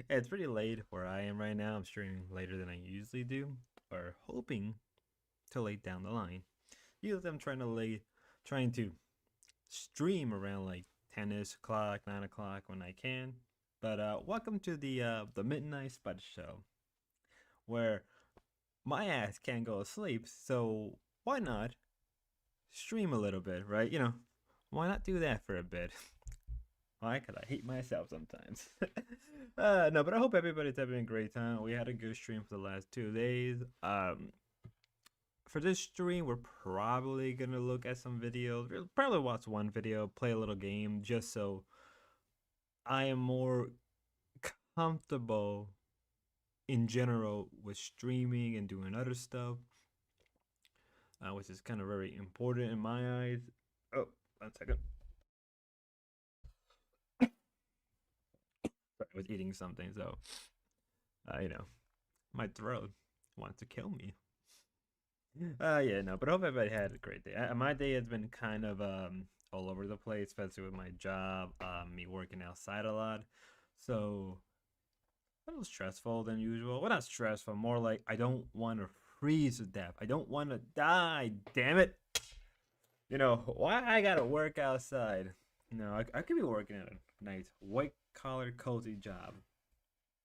It's pretty late where I am right now. I'm streaming later than I usually do, or hoping to late down the line. Usually I'm trying to stream around like 10ish o'clock, 9 o'clock when I can. But welcome to the Midnight Spud Show, where my ass can't go to sleep. So why not stream a little bit, right? Why not do that for a bit? Why? Because I hate myself sometimes. No, but I hope everybody's having a great time. We had a good stream for the last 2 days. For this stream, we're probably gonna look at some videos. We'll probably watch one video, play a little game, just so I am more comfortable in general with streaming and doing other stuff, which is kind of very important in my eyes. Oh, 1 second. Sorry, I was eating something, so my throat wants to kill me. Yeah, no, but I hope everybody had a great day. My day has been kind of all over the place, especially with my job, me working outside a lot. So a little stressful than usual. Well, not stressful, more like I don't want to freeze to death. I don't want to die. Damn it! Why I gotta work outside? No, I could be working at a nice white collar cozy job.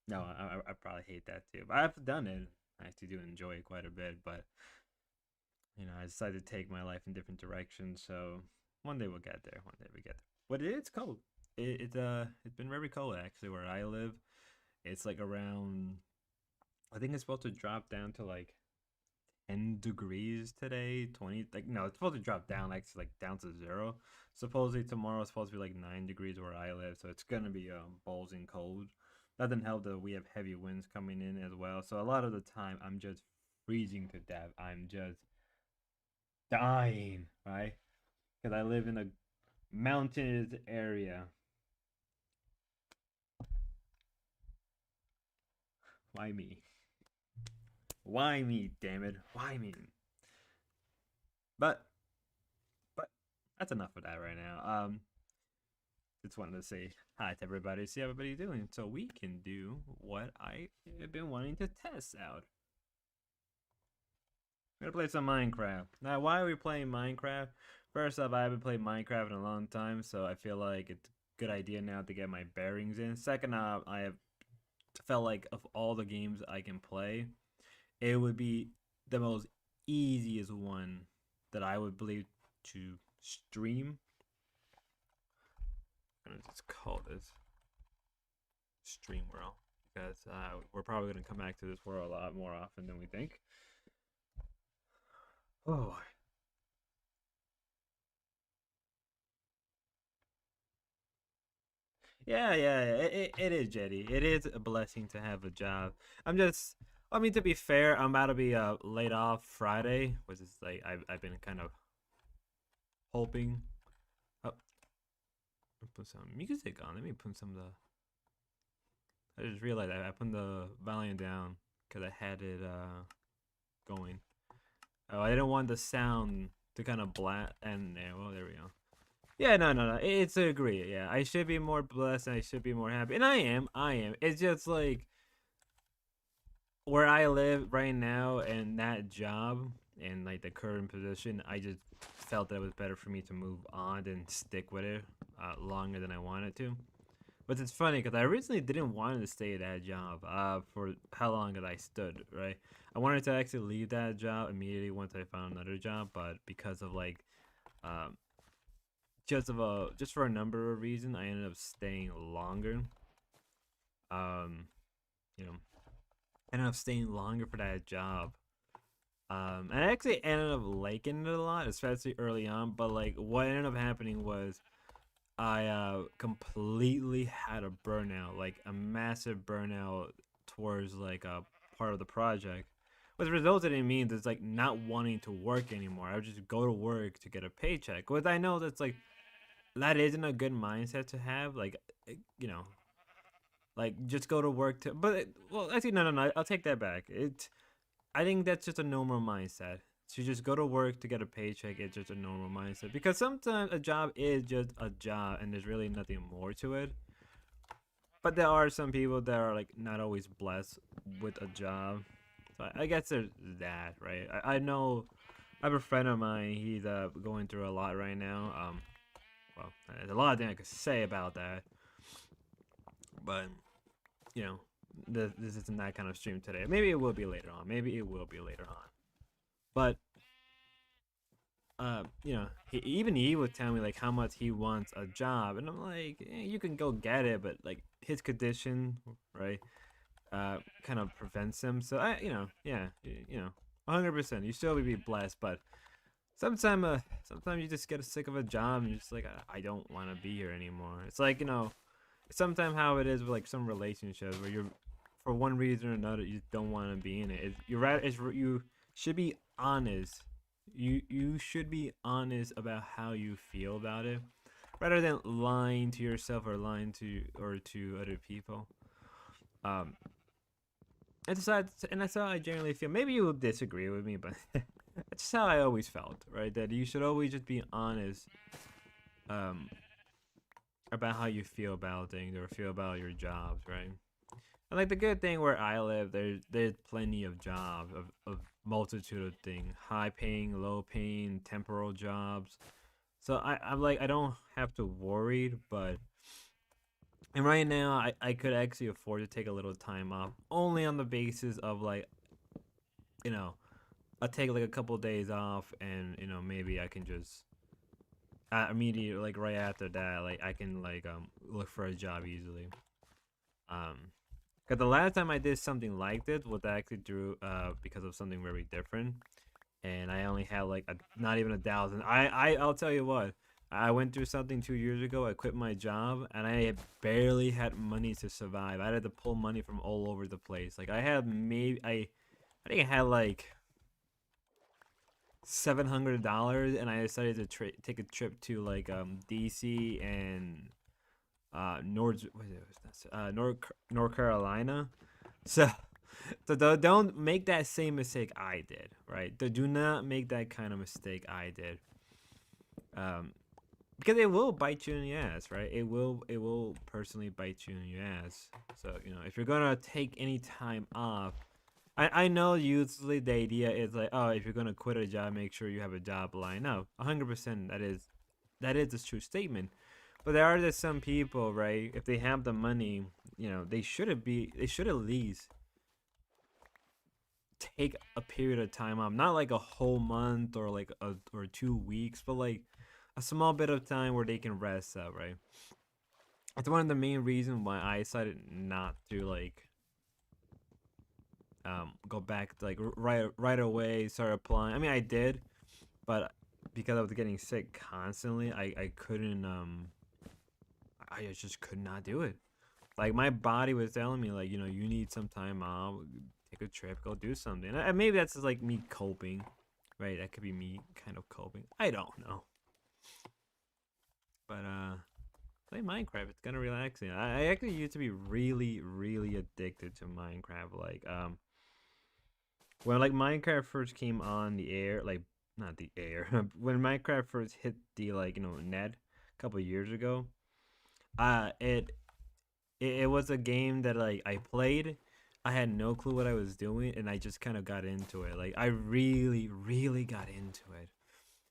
No, I probably hate that too. But I've done it. I actually do enjoy it quite a bit, but I decided to take my life in different directions. So one day we'll get there. One day we get there. But it's cold. It's been very cold actually where I live. It's like around. I think it's supposed to drop down to like 10 degrees today. 20. Like no, it's supposed to drop down like down to zero. Supposedly tomorrow it's supposed to be like 9 degrees where I live. So it's gonna be bulging cold. That doesn't help that we have heavy winds coming in as well. So a lot of the time I'm just freezing to death. I'm just dying, right? Because I live in a mountainous area. Why me? Why me? Damn it! Why me? But but that's enough of that right now. Just wanted to say hi to everybody, see how everybody's doing, so we can do what I have been wanting to test out. We're gonna play some Minecraft. Now, why are we playing Minecraft? First off, I haven't played Minecraft in a long time, so I feel like it's a good idea now to get my bearings in. Second off, I have felt like of all the games I can play, it would be the most easiest one that I would believe to stream. I'm gonna just call this Stream World because we're probably gonna come back to this world a lot more often than we think. Oh, yeah. It is, Jetty. It is a blessing to have a job. I mean, to be fair, I'm about to be laid off Friday, which is like I've been kind of hoping. Oh, put some music on. Let me put some of the. I just realized I put the volume down because I had it going. Oh, I didn't want the sound to kind of blast. And there, well, there we go. Yeah, no. It's a agree. Yeah, I should be more blessed. And I should be more happy, and I am. I am. It's just like where I live right now, and that job, and like the current position. I just felt that it was better for me to move on than stick with it longer than I wanted to. But it's funny because I originally didn't want to stay at that job for how long that I stood, right? I wanted to actually leave that job immediately once I found another job, but because of like um, just for a number of reasons, I ended up staying longer. Um, you know, ended up staying longer for that job. And I actually ended up liking it a lot, especially early on. But like, what ended up happening was I completely had a burnout, like a massive burnout towards like a part of the project. Which resulted in me just like not wanting to work anymore. I would just go to work to get a paycheck. Which I know that's like that isn't a good mindset to have. Like, you know, like just go to work to. But well, actually, no. I'll take that back. I think that's just a normal mindset. To just go to work to get a paycheck is just a normal mindset because sometimes a job is just a job and there's really nothing more to it. but there are some people that are like not always blessed with a job. So I guess there's that, right? I know I have a friend of mine. He's going through a lot right now. Well, there's a lot of things I could say about that, but you know, this isn't that kind of stream today. Maybe it will be later on. Maybe it will be later on. But even he would tell me like how much he wants a job, and I'm like, you can go get it, but like his condition, right, kind of prevents him. So yeah, 100%, you still would be blessed, but sometimes you just get sick of a job and you're just like, I don't want to be here anymore. It's like, sometimes how it is with like some relationships where you're, for one reason or another, you don't want to be in it. You should be honest. You should be honest about how you feel about it, rather than lying to yourself or lying to other people. Um, and that's how I generally feel. Maybe you will disagree with me, but that's just how I always felt, right? That you should always just be honest, um, about how you feel about things or feel about your jobs, right? And like the good thing where I live, there's plenty of jobs of multitude of things, high paying, low paying, temporal jobs. So I'm like, I don't have to worry, but and right now I could actually afford to take a little time off, only on the basis of like, you know, I'll take like a couple of days off, and maybe I can just immediately, like right after that, like I can like look for a job easily. Um, because the last time I did something like this was actually through because of something very different, and I only had like not even 1,000. I'll tell you what. I went through something 2 years ago. I quit my job, and I barely had money to survive. I had to pull money from all over the place. Like I think I had like $700, and I decided to take a trip to like DC and North Carolina. So don't make that same mistake I did, right? Do not make that kind of mistake I did. Um, because it will bite you in the ass, right? It will personally bite you in the ass. So if you're gonna take any time off, I know usually the idea is like, oh, if you're gonna quit a job, make sure you have a job lined up. 100%, that is a true statement. But there are just some people, right? If they have the money, they should at least take a period of time off, not like a whole month or like or 2 weeks, but like a small bit of time where they can rest up, right? It's one of the main reasons why I decided not to like go back to, like right away start applying. I mean, I did, but because I was getting sick constantly, I couldn't I just could not do it. Like my body was telling me like, you need some time off, take a trip, go do something. And maybe that's just like me coping, right? That could be me kind of coping. I don't know. But play Minecraft. It's kind of relaxing. I actually used to be really, really addicted to Minecraft. Like when like Minecraft first came on the air, like not the air, when Minecraft first hit the like net a couple years ago, uh, it, it was a game that like I played. I had no clue what I was doing, and I just kind of got into it. Like I really, really got into it.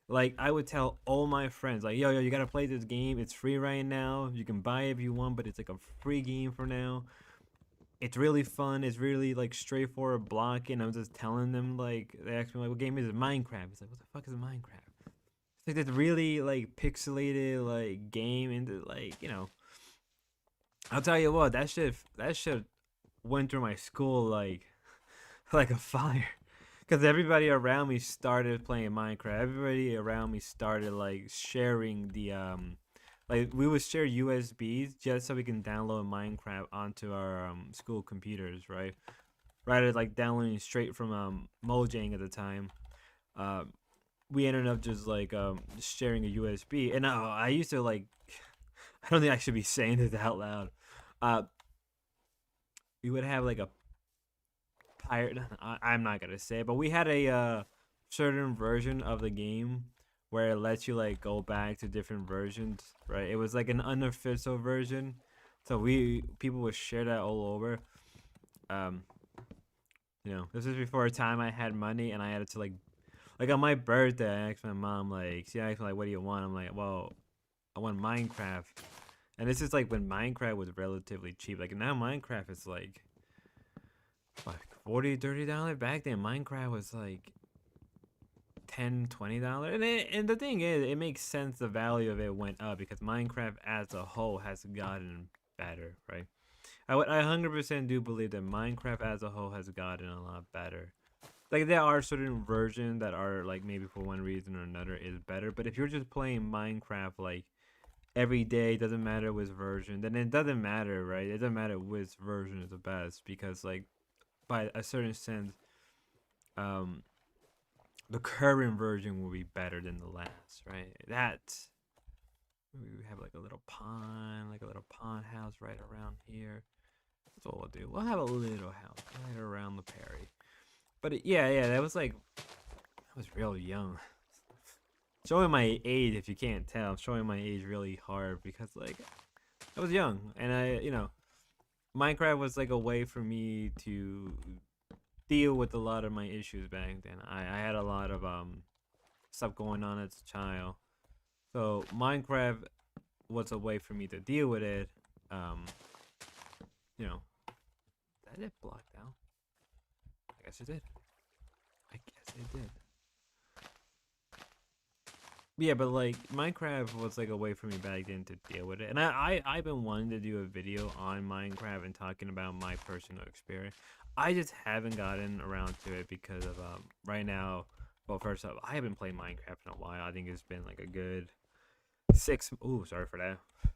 Like I would tell all my friends, like, yo, you gotta play this game. It's free right now. You can buy it if you want, but it's like a free game for now. It's really fun. It's really like straightforward blocking. I'm just telling them like they ask me like, what game is it? Minecraft. It's like, what the fuck is Minecraft? It's like this really like pixelated like game, and like I'll tell you what, that shit went through my school like like a fire. Because everybody around me started playing Minecraft. Everybody around me started like sharing the like we would share USBs just so we can download Minecraft onto our school computers, right? Rather than like downloading straight from Mojang at the time. Uh, we ended up just like just sharing a USB. And I used to like I don't think I should be saying this out loud. Uh, we would have like a pirate. I'm not gonna say, but we had a certain version of the game where it lets you like go back to different versions, right? It was like an unofficial version So people would share that all over. Um, this is before a time I had money and I had to like on my birthday. I asked my mom like, she asked me like, "What do you want?" I'm like, "Well, I want Minecraft." And this is like when Minecraft was relatively cheap. Like now Minecraft is like 40 $30. Back then Minecraft was like $10 $20. And the thing is, it makes sense the value of it went up because Minecraft as a whole has gotten better, right? I 100% do believe that Minecraft as a whole has gotten a lot better. Like there are certain versions that are like maybe for one reason or another is better, but if you're just playing Minecraft like every day, doesn't matter which version, then it doesn't matter, right? It doesn't matter which version is the best because like by a certain sense, um, the current version will be better than the last, right? That we have like a little pond house right around here. That's what we'll do. We'll have a little house right around the Perry. But yeah, that was like I was real young. Showing my age, if you can't tell, I'm showing my age really hard because like I was young and Minecraft was like a way for me to deal with a lot of my issues back then. I had a lot of stuff going on as a child, so Minecraft was a way for me to deal with it. Um, you know, that it blocked out. I guess it did. I guess it did. Yeah, but like Minecraft was like a way for me back then to deal with it, and I've been wanting to do a video on Minecraft and talking about my personal experience. I just haven't gotten around to it because of right now. Well, first off, I haven't played Minecraft in a while. I think it's been like a good 6. Ooh, sorry for that. I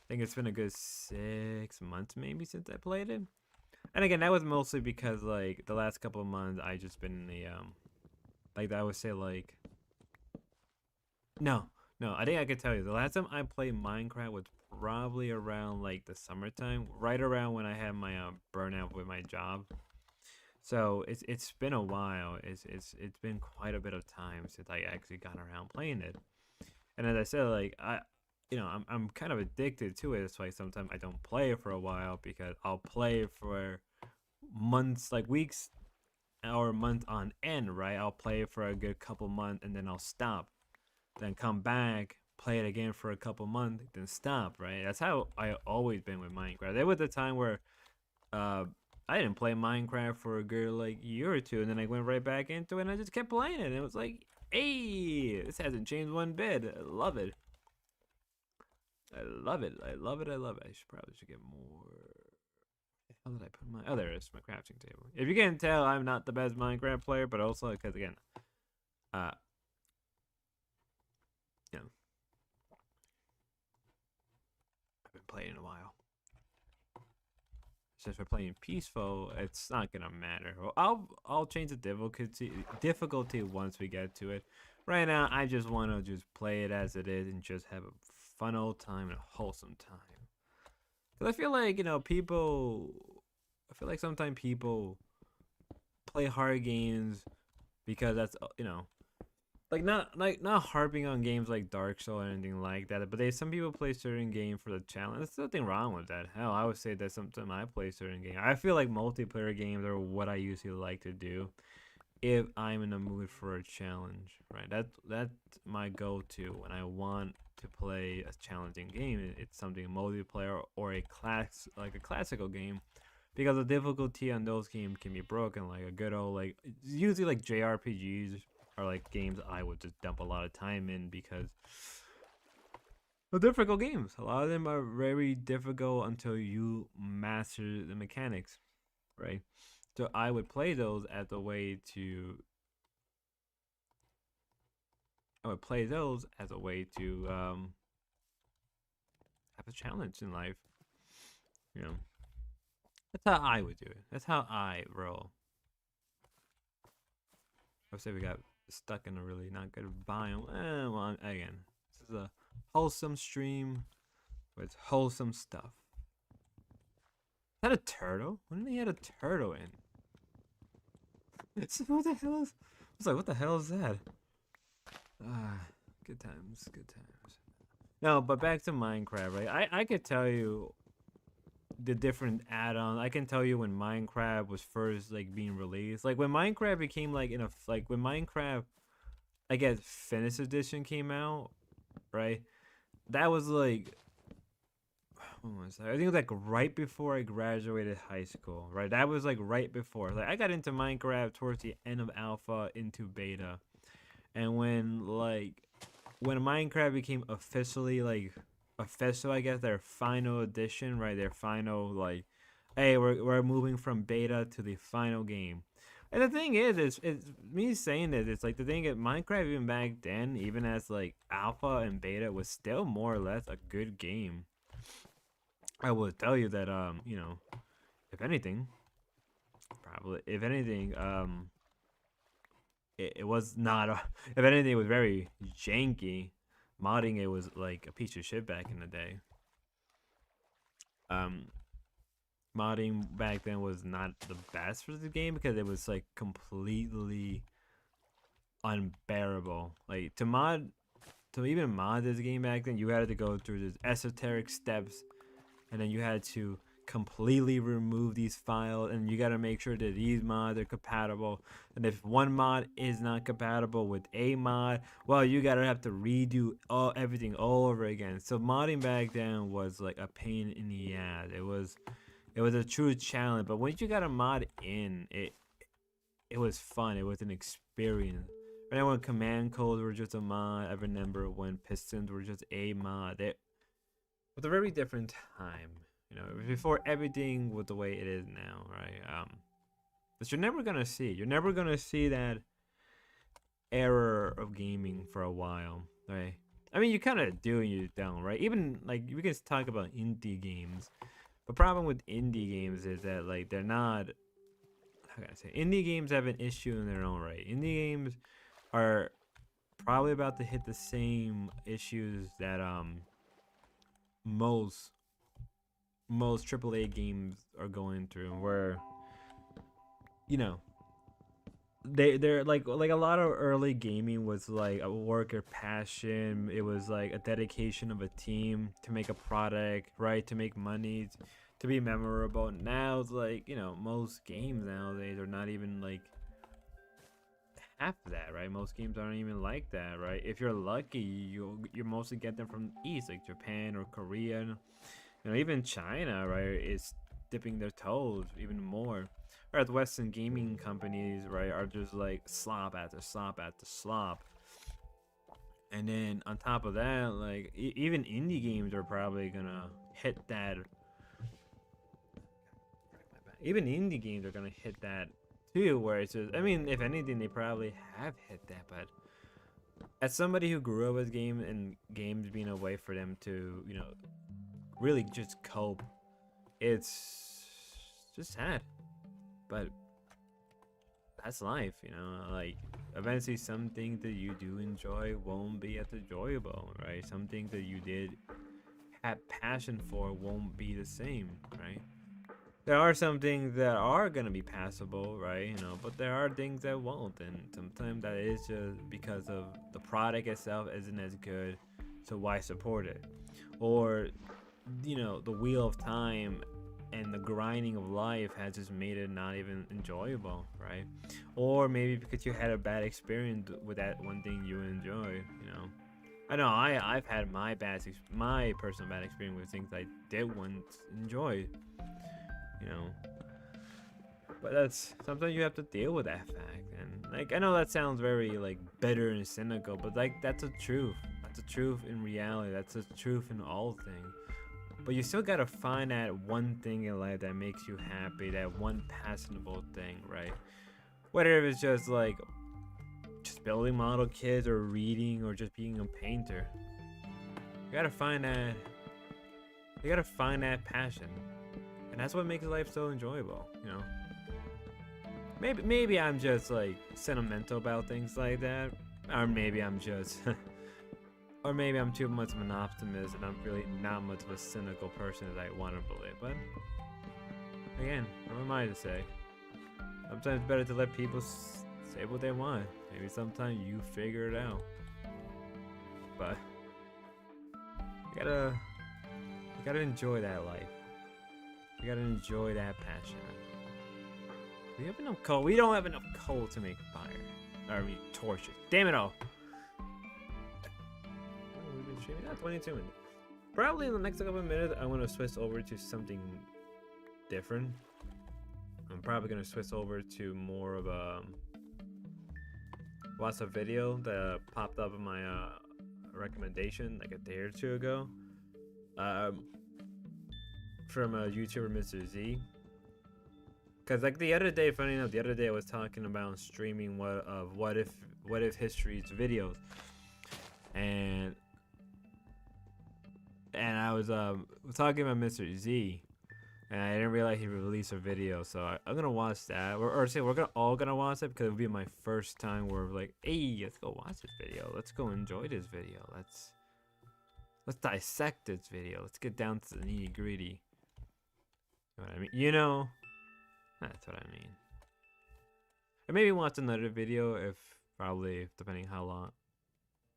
think it's been a good 6 months maybe since I played it. And again, that was mostly because like the last couple of months I just been in the like I would say like no, no. I think I could tell you the last time I played Minecraft was probably around like the summertime, right around when I had my burnout with my job. So it's been a while. It's been quite a bit of time since I actually got around playing it. And as I said, like I'm kind of addicted to it. That's why sometimes I don't play it for a while because I'll play it for months, like weeks or a month on end, right? I'll play it for a good couple months and then I'll stop, then come back, play it again for a couple months, then stop, right? That's how I always been with Minecraft. There was a time where uh I didn't play Minecraft for a good like year or two, and then I went right back into it and I just kept playing it. And it was like, hey, this hasn't changed one bit. I love it. I love it. I love it. I love it. I should get more. How did I put my? Oh, there it is, my crafting table. If you can't tell, I'm not the best Minecraft player, but also because again, uh, you know, I've been playing in a while. Since we're playing peaceful, it's not gonna matter. Well, I'll change the difficulty once we get to it. Right now, I just want to just play it as it is and just have a fun old time and a wholesome time. Cause I feel like people. I feel like sometimes people play hard games because that's like not harping on games like Dark Souls or anything like that, but some people play certain game for the challenge. There's nothing wrong with that. Hell, I would say that sometimes I play certain game. I feel like multiplayer games are what I usually like to do if I'm in the mood for a challenge, right? That's my go-to when I want to play a challenging game. It's something multiplayer or a classical game because the difficulty on those games can be broken. Like a good old like usually like JRPGs are like games I would just dump a lot of time in because they're difficult games. A lot of them are very difficult until you master the mechanics, right? So I would play those as a way to. I would play those as a way to have a challenge in life. You know, that's how I would do it. That's how I roll. I would say we got stuck in a really not good biome. Well, again, this is a wholesome stream with wholesome stuff. Is that a turtle? When did he had a turtle in? What the hell is? I was like, what the hell is that? Ah, good times, good times. No, but back to Minecraft, right? I could tell you. the different add-ons. I can tell you when Minecraft was first like being released. Like when Minecraft became like like when Minecraft, I guess, Finished Edition came out, right? That was like, when was that? I think it was like right before I graduated high school, right? That was like right before. Like I got into Minecraft towards the end of alpha into beta. And when Minecraft became officially like official, I guess their final edition, right? Their final like, hey, we're moving from beta to the final game. And the thing is, it's me saying this. It's like the thing is, Minecraft even back then, even as like alpha and beta, was still more or less a good game. I will tell you that if anything, probably if anything, it was not. If anything, it was very janky. Modding it was like a piece of shit back in the day. Um, Modding back then was not the best for the game because it was like completely unbearable. Like to even mod this game back then, you had to go through this esoteric steps, and then you had to completely remove these files, and you got to make sure that these mods are compatible. And if one mod is not compatible with a mod, well, you gotta have to redo everything all over again. So modding back then was like a pain in the ass. It was a true challenge. But once you got a mod in, it was fun. It was an experience. Right, when command codes were just a mod, I remember when pistons were just a mod. It was a very different time. Before everything was the way it is now, right? But you're never gonna see that era of gaming for a while, right? I mean, you kind of do and you don't, right? Even like we can talk about indie games. The problem with indie games is that like they're not. How can I say? Indie games have an issue in their own right. Indie games are probably about to hit the same issues that most AAA games are going through, where you know they're like a lot of early gaming was like a work or passion. It was like a dedication of a team to make a product, right? To make money, to be memorable. Now it's like most games nowadays are not even like half of that, right? Most games aren't even like that, right? If you're lucky, you mostly get them from the East, like Japan or Korea. Even China, right, is dipping their toes even more. Whereas Western gaming companies, right, are just like slop after slop after slop. And then on top of that, like even indie games are probably gonna hit that. Even indie games are gonna hit that too, where it's just, I mean, if anything, they probably have hit that. But as somebody who grew up with games being a way for them to, really just cope, it's just sad. But that's life, like eventually some things that you do enjoy won't be as enjoyable, right? Some things that you did have passion for won't be the same, right? There are some things that are gonna be passable, right? But there are things that won't, and sometimes that is just because of the product itself isn't as good, so why support it? Or the wheel of time and the grinding of life has just made it not even enjoyable, right? Or maybe because you had a bad experience with that one thing you enjoy. I know I've had my personal bad experience with things I did once enjoy. But that's sometimes you have to deal with that fact. And like I know that sounds very like bitter and cynical, but like that's the truth. That's the truth in reality. That's the truth in all things. But you still gotta find that one thing in life that makes you happy, that one passionable thing, right? Whether it's just like just building model kits or reading or just being a painter. You gotta find that passion. And that's what makes life so enjoyable, Maybe I'm just like sentimental about things like that. Or maybe I'm just or maybe I'm too much of an optimist and I'm really not much of a cynical person as I want to believe. But again, who am I to say? Sometimes it's better to let people say what they want. Maybe sometimes you figure it out. But you gotta enjoy that life. We gotta enjoy that passion. Do we have enough coal? We don't have enough coal to make fire. Or I mean, torches. Damn it all. Oh, we've been streaming. 22 minutes. Probably in the next couple of minutes, I'm gonna switch over to something different. I'm probably gonna switch over to more of a watch a video that popped up in my recommendation like a day or two ago, from a YouTuber, Mr. Z. Cause like the other day, funny enough, I was talking about streaming what if history's videos, and I was talking about Mr. Z, and I didn't realize he released a video, so I'm gonna watch that, or say we're all gonna watch it because it'll be my first time where we're like, hey, let's go watch this video, let's go enjoy this video, let's dissect this video, let's get down to the nitty gritty. You know what I mean? You know, that's what I mean. And maybe watch another video if probably depending how long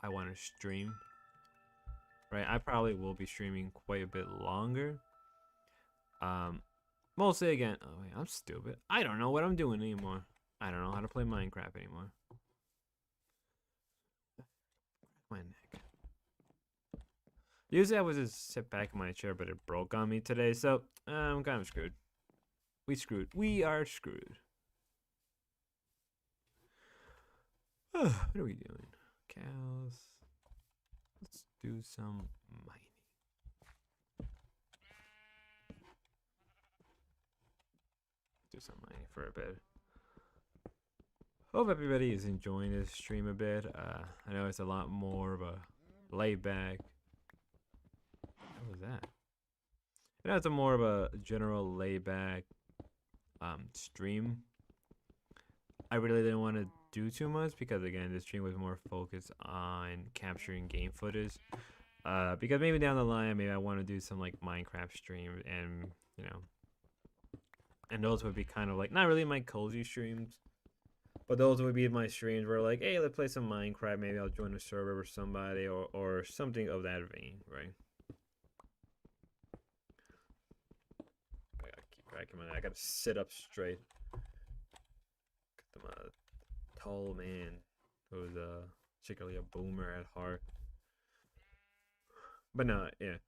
I want to stream. Right, I probably will be streaming quite a bit longer. Mostly again. Oh wait, I'm stupid. I don't know what I'm doing anymore. I don't know how to play Minecraft anymore. My neck. Usually I would just sit back in my chair, but it broke on me today, so I'm kind of screwed. We are screwed. What are we doing? Cows. Let's do some mining. Do some mining for a bit. Hope everybody is enjoying this stream a bit. I know it's a lot more of a laid back. What was that? I know it's a more of a general laid back stream. I really didn't want to do too much because again, the stream was more focused on capturing game footage. Because maybe down the line, maybe I want to do some like Minecraft stream, and you know, and those would be kind of like not really my cozy streams, but those would be my streams where like, hey, let's play some Minecraft. Maybe I'll join a server with somebody or something of that vein, right? I gotta keep cracking my. I gotta sit up straight. I'm a tall man who's particularly a boomer at heart. But no, yeah.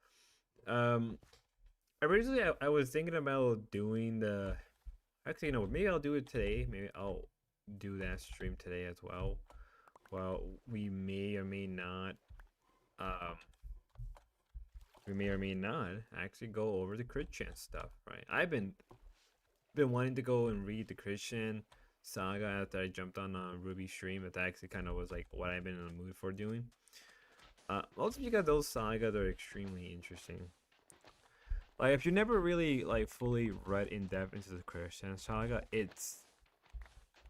Originally I was thinking about doing the. Actually, you know, maybe I'll do it today. Maybe I'll do that stream today as well. Well, we may or may not. We may or may not actually go over the crit chance stuff, right? I've been wanting to go and read the Christian saga after I jumped on Ruby stream. That actually kind of was like what I've been in the mood for doing. Also because those sagas are extremely interesting. Like if you never really like fully read in depth into the Christian saga, it's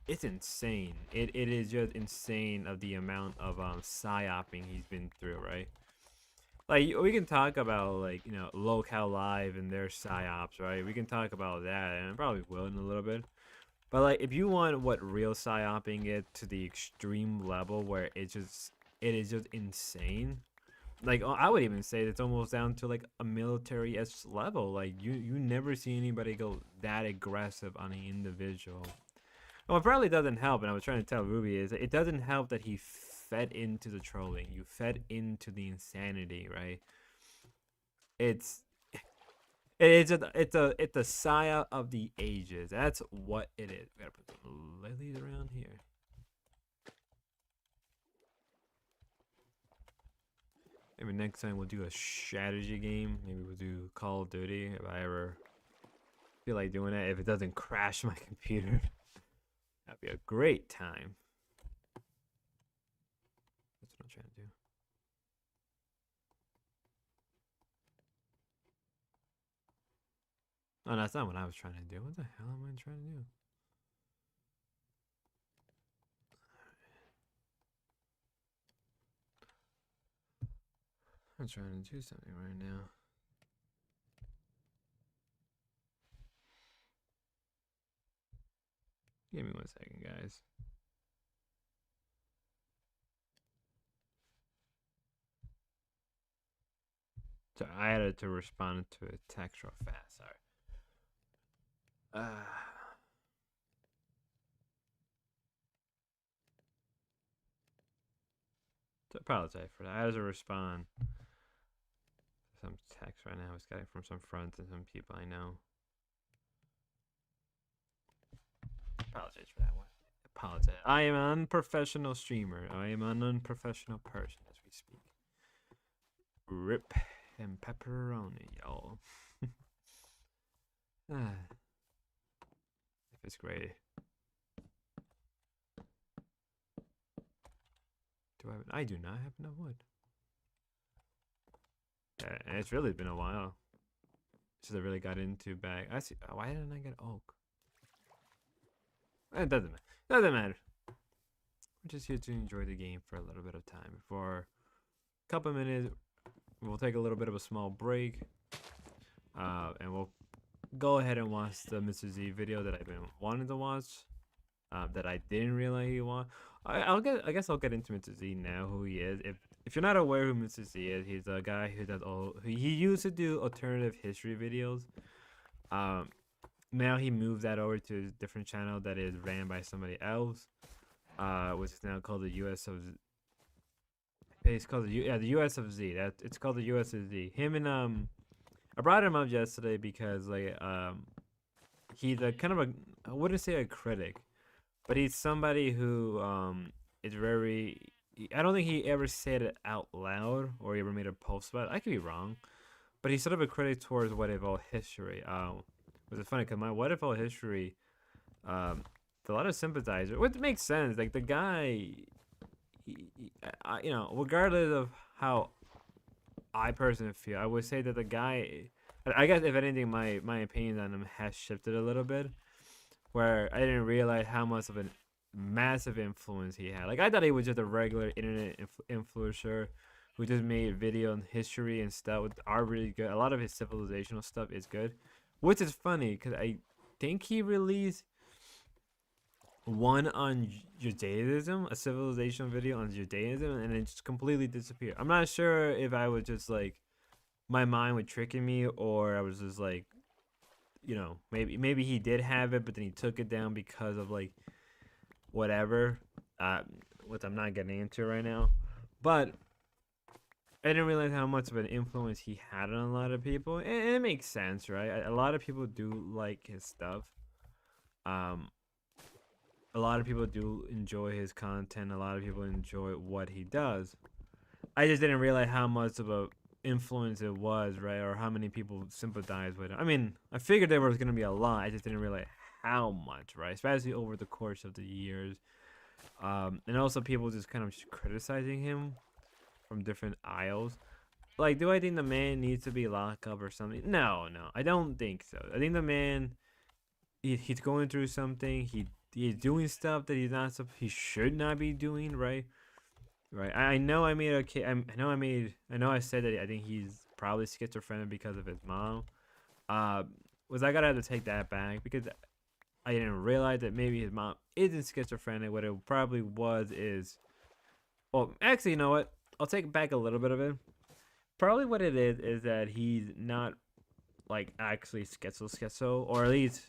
insane. It is just insane of the amount of psyoping he's been through, right? Like we can talk about like, you know, Locale Live and their psyops, right? We can talk about that, and I probably will in a little bit. But like if you want what real psyoping is to the extreme level where it is just insane. Like I would even say it's almost down to like a military-esque level. Like you never see anybody go that aggressive on an individual. And what probably doesn't help, and I was trying to tell Ruby, is that it doesn't help that he fed into the trolling. You fed into the insanity, right? It's a Saya of the ages. That's what it is. We gotta put some lilies around here. Maybe next time we'll do a strategy game. Maybe we'll do Call of Duty if I ever feel like doing that. If it doesn't crash my computer, that'd be a great time. That's what I'm trying to do. Oh, that's not what I was trying to do. What the hell am I trying to do? I'm trying to do something right now. Give me 1 second, guys. So I had to respond to a text real fast. Sorry. Uh, to apologize for that. As a respond to some text right now, I was getting from some friends and some people I know. Apologize for that one. Apologize. I am an unprofessional streamer. I am an unprofessional person as we speak. Rip and pepperoni, y'all. It's great. I do not have enough wood. Yeah, and it's really been a while since I really got into bag. I see. Why didn't I get oak? It doesn't matter. Doesn't matter. I'm just here to enjoy the game for a little bit of time. For a couple minutes, we'll take a little bit of a small break, and we'll go ahead and watch the Mr. Z video that I've been wanting to watch. That I didn't realize he want. I guess I'll get into Mr. Z now. Who he is. If you're not aware who Mr. Z is, he's a guy who does all. He used to do alternative history videos. Now he moved that over to a different channel that is ran by somebody else, which is now called the US of. It's called the US of Z. It's called the US of Z. Him and I brought him up yesterday because like he's a kind of a, I wouldn't say a critic, but he's somebody who is very. I don't think he ever said it out loud or he ever made a post about it. I could be wrong, but he's sort of a critic towards what if all history. Which is funny because my what if all history, a lot of sympathizers, which makes sense. Like the guy, you know, regardless of how I personally feel, I would say that the guy. I guess if anything, my opinion on him has shifted a little bit, where I didn't realize how much of a massive influence he had. Like I thought he was just a regular internet influencer who just made video and history and stuff are really good. A lot of his civilizational stuff is good, which is funny because I think he released one on Judaism, a civilization video on Judaism, and it just completely disappeared. I'm not sure if I was just like my mind was tricking me or I was just like, you know, maybe he did have it, but then he took it down because of like whatever, which I'm not getting into right now. But I didn't realize how much of an influence he had on a lot of people, and it makes sense, right? A lot of people do like his stuff. A lot of people do enjoy his content. A lot of people enjoy what he does. I just didn't realize how much of a influence it was, right? Or how many people sympathize with him. I mean, I figured there was gonna be a lot. I just didn't realize how much, right? Especially over the course of the years. And also people just kind of criticizing him from different aisles. Like, do I think the man needs to be locked up or something? No, I don't think so. I think the man, he's going through something. He's doing stuff that he should not be doing, right? Right. I know I made a I know I said that I think he's probably schizophrenic because of his mom. Was I gotta have to take that back because I didn't realize that maybe his mom isn't schizophrenic. What it probably was is, well, actually, you know what? I'll take back a little bit of it. Probably what it is that he's not like actually schizo, or at least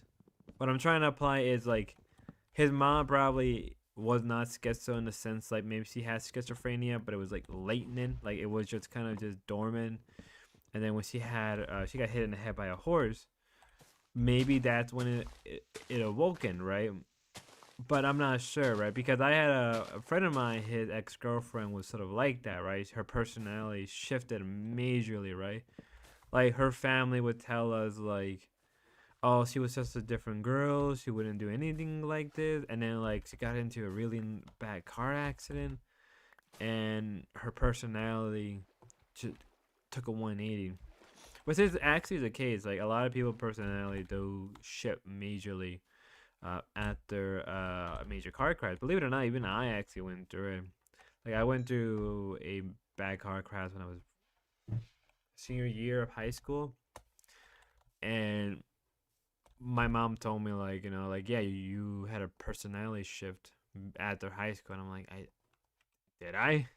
what I'm trying to apply is like his mom probably was not schizo in the sense like maybe she has schizophrenia, but it was like latent, like it was just kind of just dormant. And then when she got hit in the head by a horse, maybe that's when it awoken, right? But I'm not sure, right? Because I had a friend of mine, his ex-girlfriend was sort of like that, right? Her personality shifted majorly, right? Like her family would tell us like, oh, she was just a different girl. She wouldn't do anything like this. And then like she got into a really bad car accident, and her personality just took a 180. Which is actually the case. Like a lot of people's personality do shift majorly after a major car crash. Believe it or not, even I actually went through it. Like I went through a bad car crash when I was senior year of high school, and my mom told me like, you know, like, yeah, you had a personality shift after high school. And I'm like, did I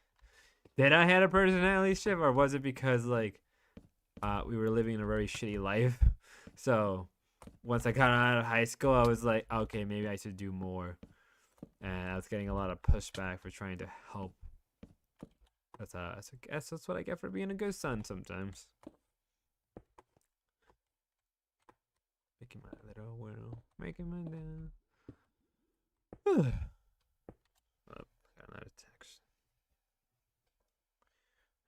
had a personality shift, or was it because like we were living in a very shitty life? So once I got out of high school, I was like, okay, maybe I should do more. And I was getting a lot of pushback for trying to help. I guess that's what I get for being a good son sometimes. Making my little world, making my down. Oh, got another text.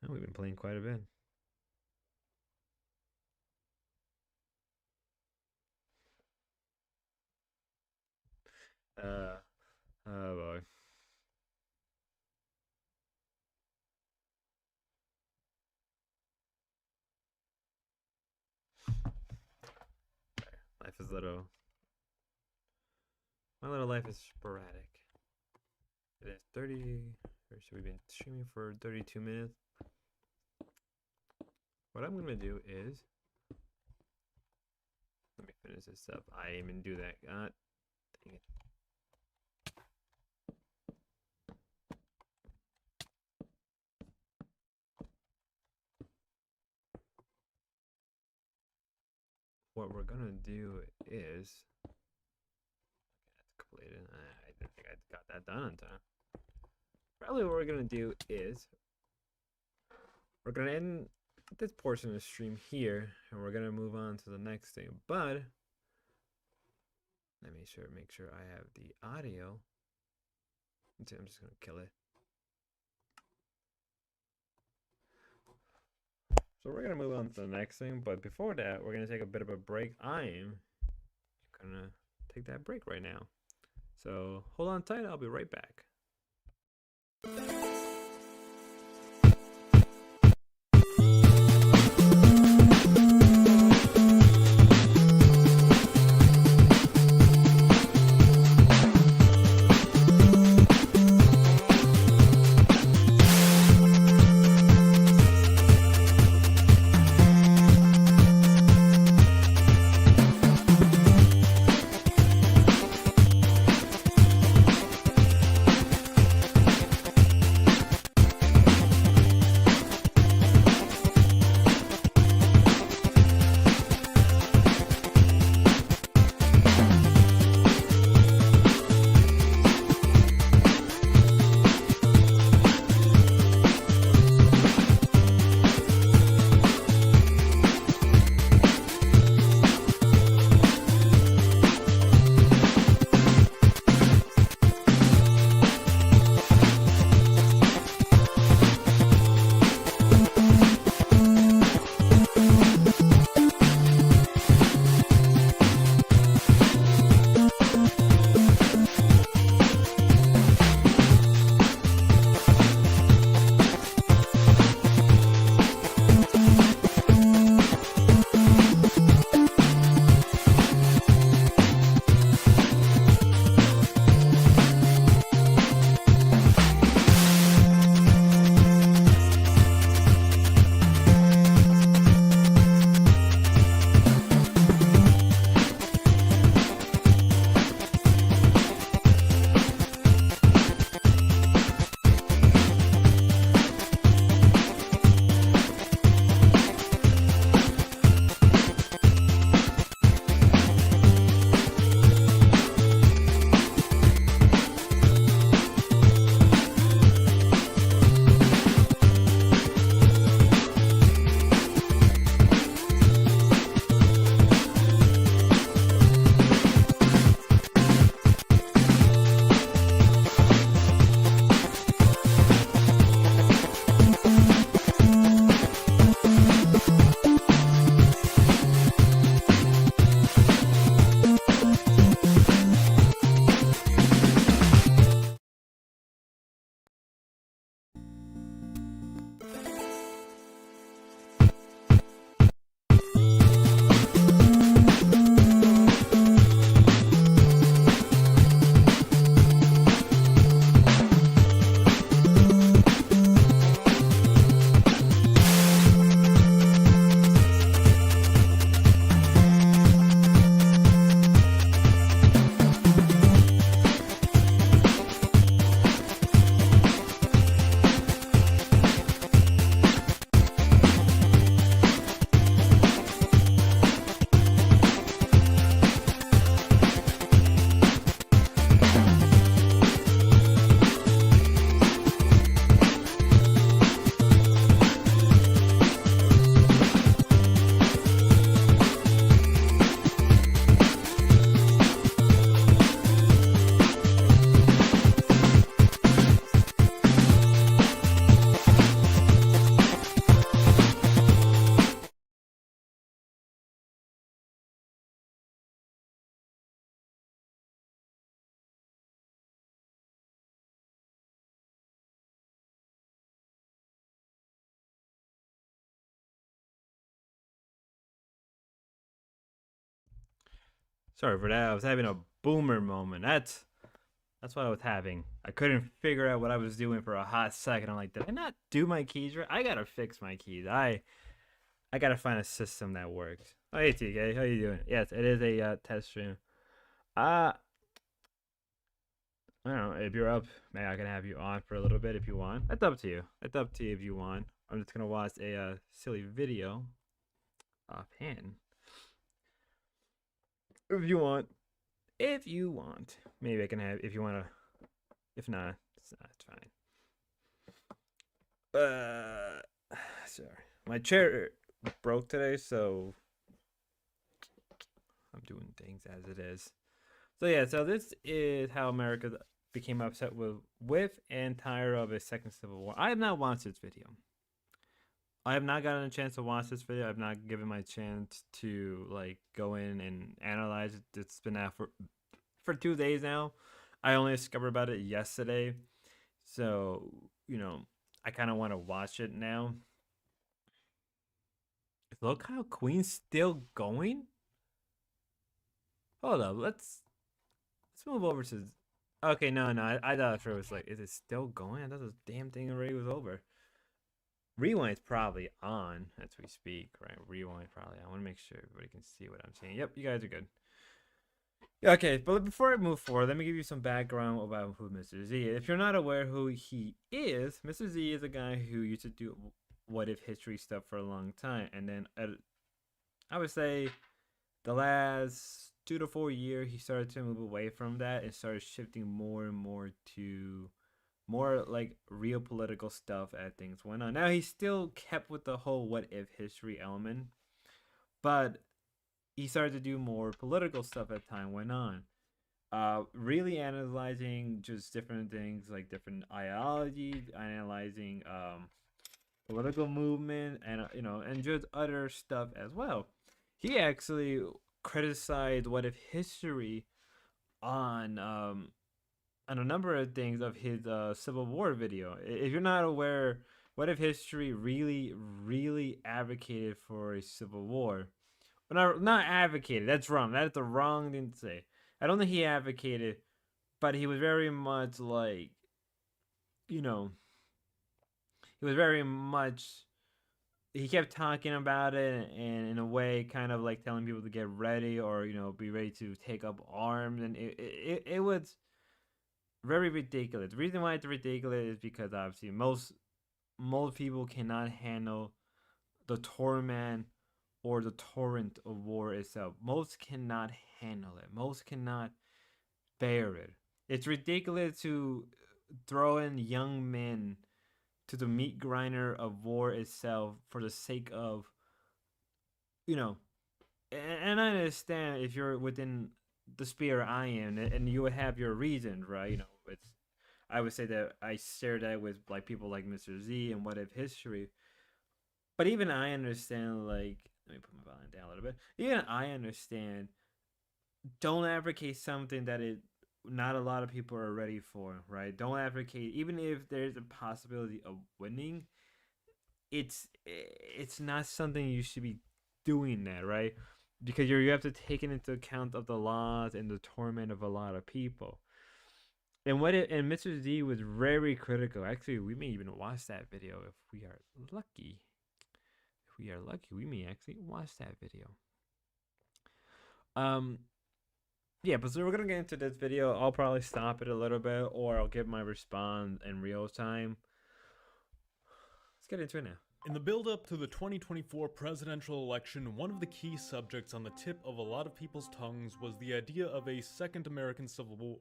Oh, we've been playing quite a bit. Oh boy. Life is my little life is sporadic. It is 30, or should we been streaming for 32 minutes? What I'm gonna do is, let me finish this up. I didn't even do that. God dang it. What we're gonna do is, I didn't think I got that done on time. Probably what we're gonna do is, we're gonna end this portion of the stream here, and we're gonna move on to the next thing. But let me make sure I have the audio. I'm just gonna kill it. So we're gonna move on to the next thing, but before that, we're gonna take a bit of a break. I'm gonna take that break right now. So hold on tight, I'll be right back. Sorry for that. I was having a boomer moment. That's what I was having. I couldn't figure out what I was doing for a hot second. I'm like, did I not do my keys right? I gotta fix my keys. I gotta find a system that works. Oh, hey TK, how you doing? Yes, it is a test stream. Uh I don't know if you're up. Maybe I can have you on for a little bit if you want. That's up to you. It's up to you if you want. I'm just gonna watch a silly video offhand. If you want. If you want. Maybe I can have if you wanna. If not, it's not, it's fine. Sorry. My chair broke today, so I'm doing things as it is. So yeah, so this is how America became upset with and tired of a second civil war. I have not watched this video. I have not gotten a chance to watch this video. I've not given my chance to like go in and analyze it. It's been out for 2 days now. I only discovered about it yesterday. So, I kind of want to watch it now. Look how Queen's still going. Hold up, let's move over to. Okay, no, I thought it was like, is it still going? I thought this damn thing already was over. Rewind's probably on as we speak, right? Rewind probably. I want to make sure everybody can see what I'm saying. Yep, you guys are good. Okay, but before I move forward, let me give you some background about who Mr. Z is. If you're not aware who he is, Mr. Z is a guy who used to do what if history stuff for a long time, and then I would say the last 2 to 4 years he started to move away from that and started shifting more and more to more like real political stuff as things went on. Now he still kept with the whole what if history element, but he started to do more political stuff as time went on. Really analyzing just different things like different ideologies, analyzing political movement, and and just other stuff as well. He actually criticized what if history on a number of things of his Civil War video. If you're not aware, what if history really advocated for a civil war? Well, not advocated. That's wrong. That's the wrong thing to say. I don't think he advocated, but he was very much like, he was very much. He kept talking about it and in a way kind of like telling people to get ready or be ready to take up arms, and it was very ridiculous. The reason why it's ridiculous is because obviously most people cannot handle the torment or the torrent of war itself. Most cannot handle it. Most cannot bear it. It's ridiculous to throw in young men to the meat grinder of war itself for the sake of, and I understand if you're within the sphere I am, and you would have your reasons, right? It's I would say that I share that with like people like Mr. Z and What If History, but even I understand. Like, let me put my volume down a little bit. Even I understand. Don't advocate something that not a lot of people are ready for, right? Don't advocate even if there's a possibility of winning. It's not something you should be doing that, right? Because you have to take it into account of the laws and the torment of a lot of people. And Mr. Z was very critical. Actually, we may even watch that video if we are lucky. If we are lucky, we may actually watch that video. Yeah, but so we're gonna get into this video. I'll probably stop it a little bit, or I'll give my response in real time. Let's get into it now. In the build-up to the 2024 presidential election, one of the key subjects on the tip of a lot of people's tongues was the idea of a second American Civil War.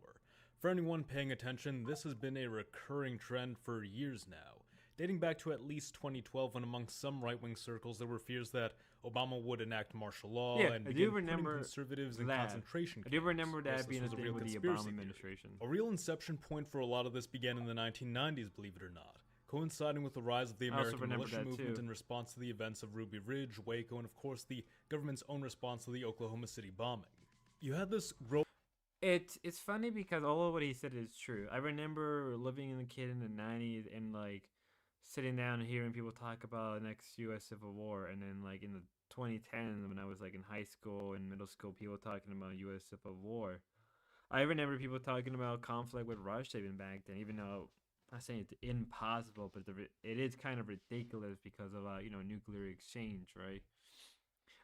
For anyone paying attention, this has been a recurring trend for years now, dating back to at least 2012 when amongst some right-wing circles there were fears that Obama would enact martial law and begin putting conservatives in concentration camps. I do remember that being a thing with the Obama administration. A real inception point for a lot of this began in the 1990s, believe it or not, coinciding with the rise of the American militia movement in response to the events of Ruby Ridge, Waco, and of course the government's own response to the Oklahoma City bombing. You had this It's funny because all of what he said is true. I remember living in the kid in the 90s and like sitting down and hearing people talk about the next U.S. Civil War, and then like in the 2010 when I was like in high school and middle school, people talking about U.S. Civil War. I remember people talking about conflict with Russia even back then, even though I'm not saying it's impossible, but it is kind of ridiculous because of nuclear exchange, right?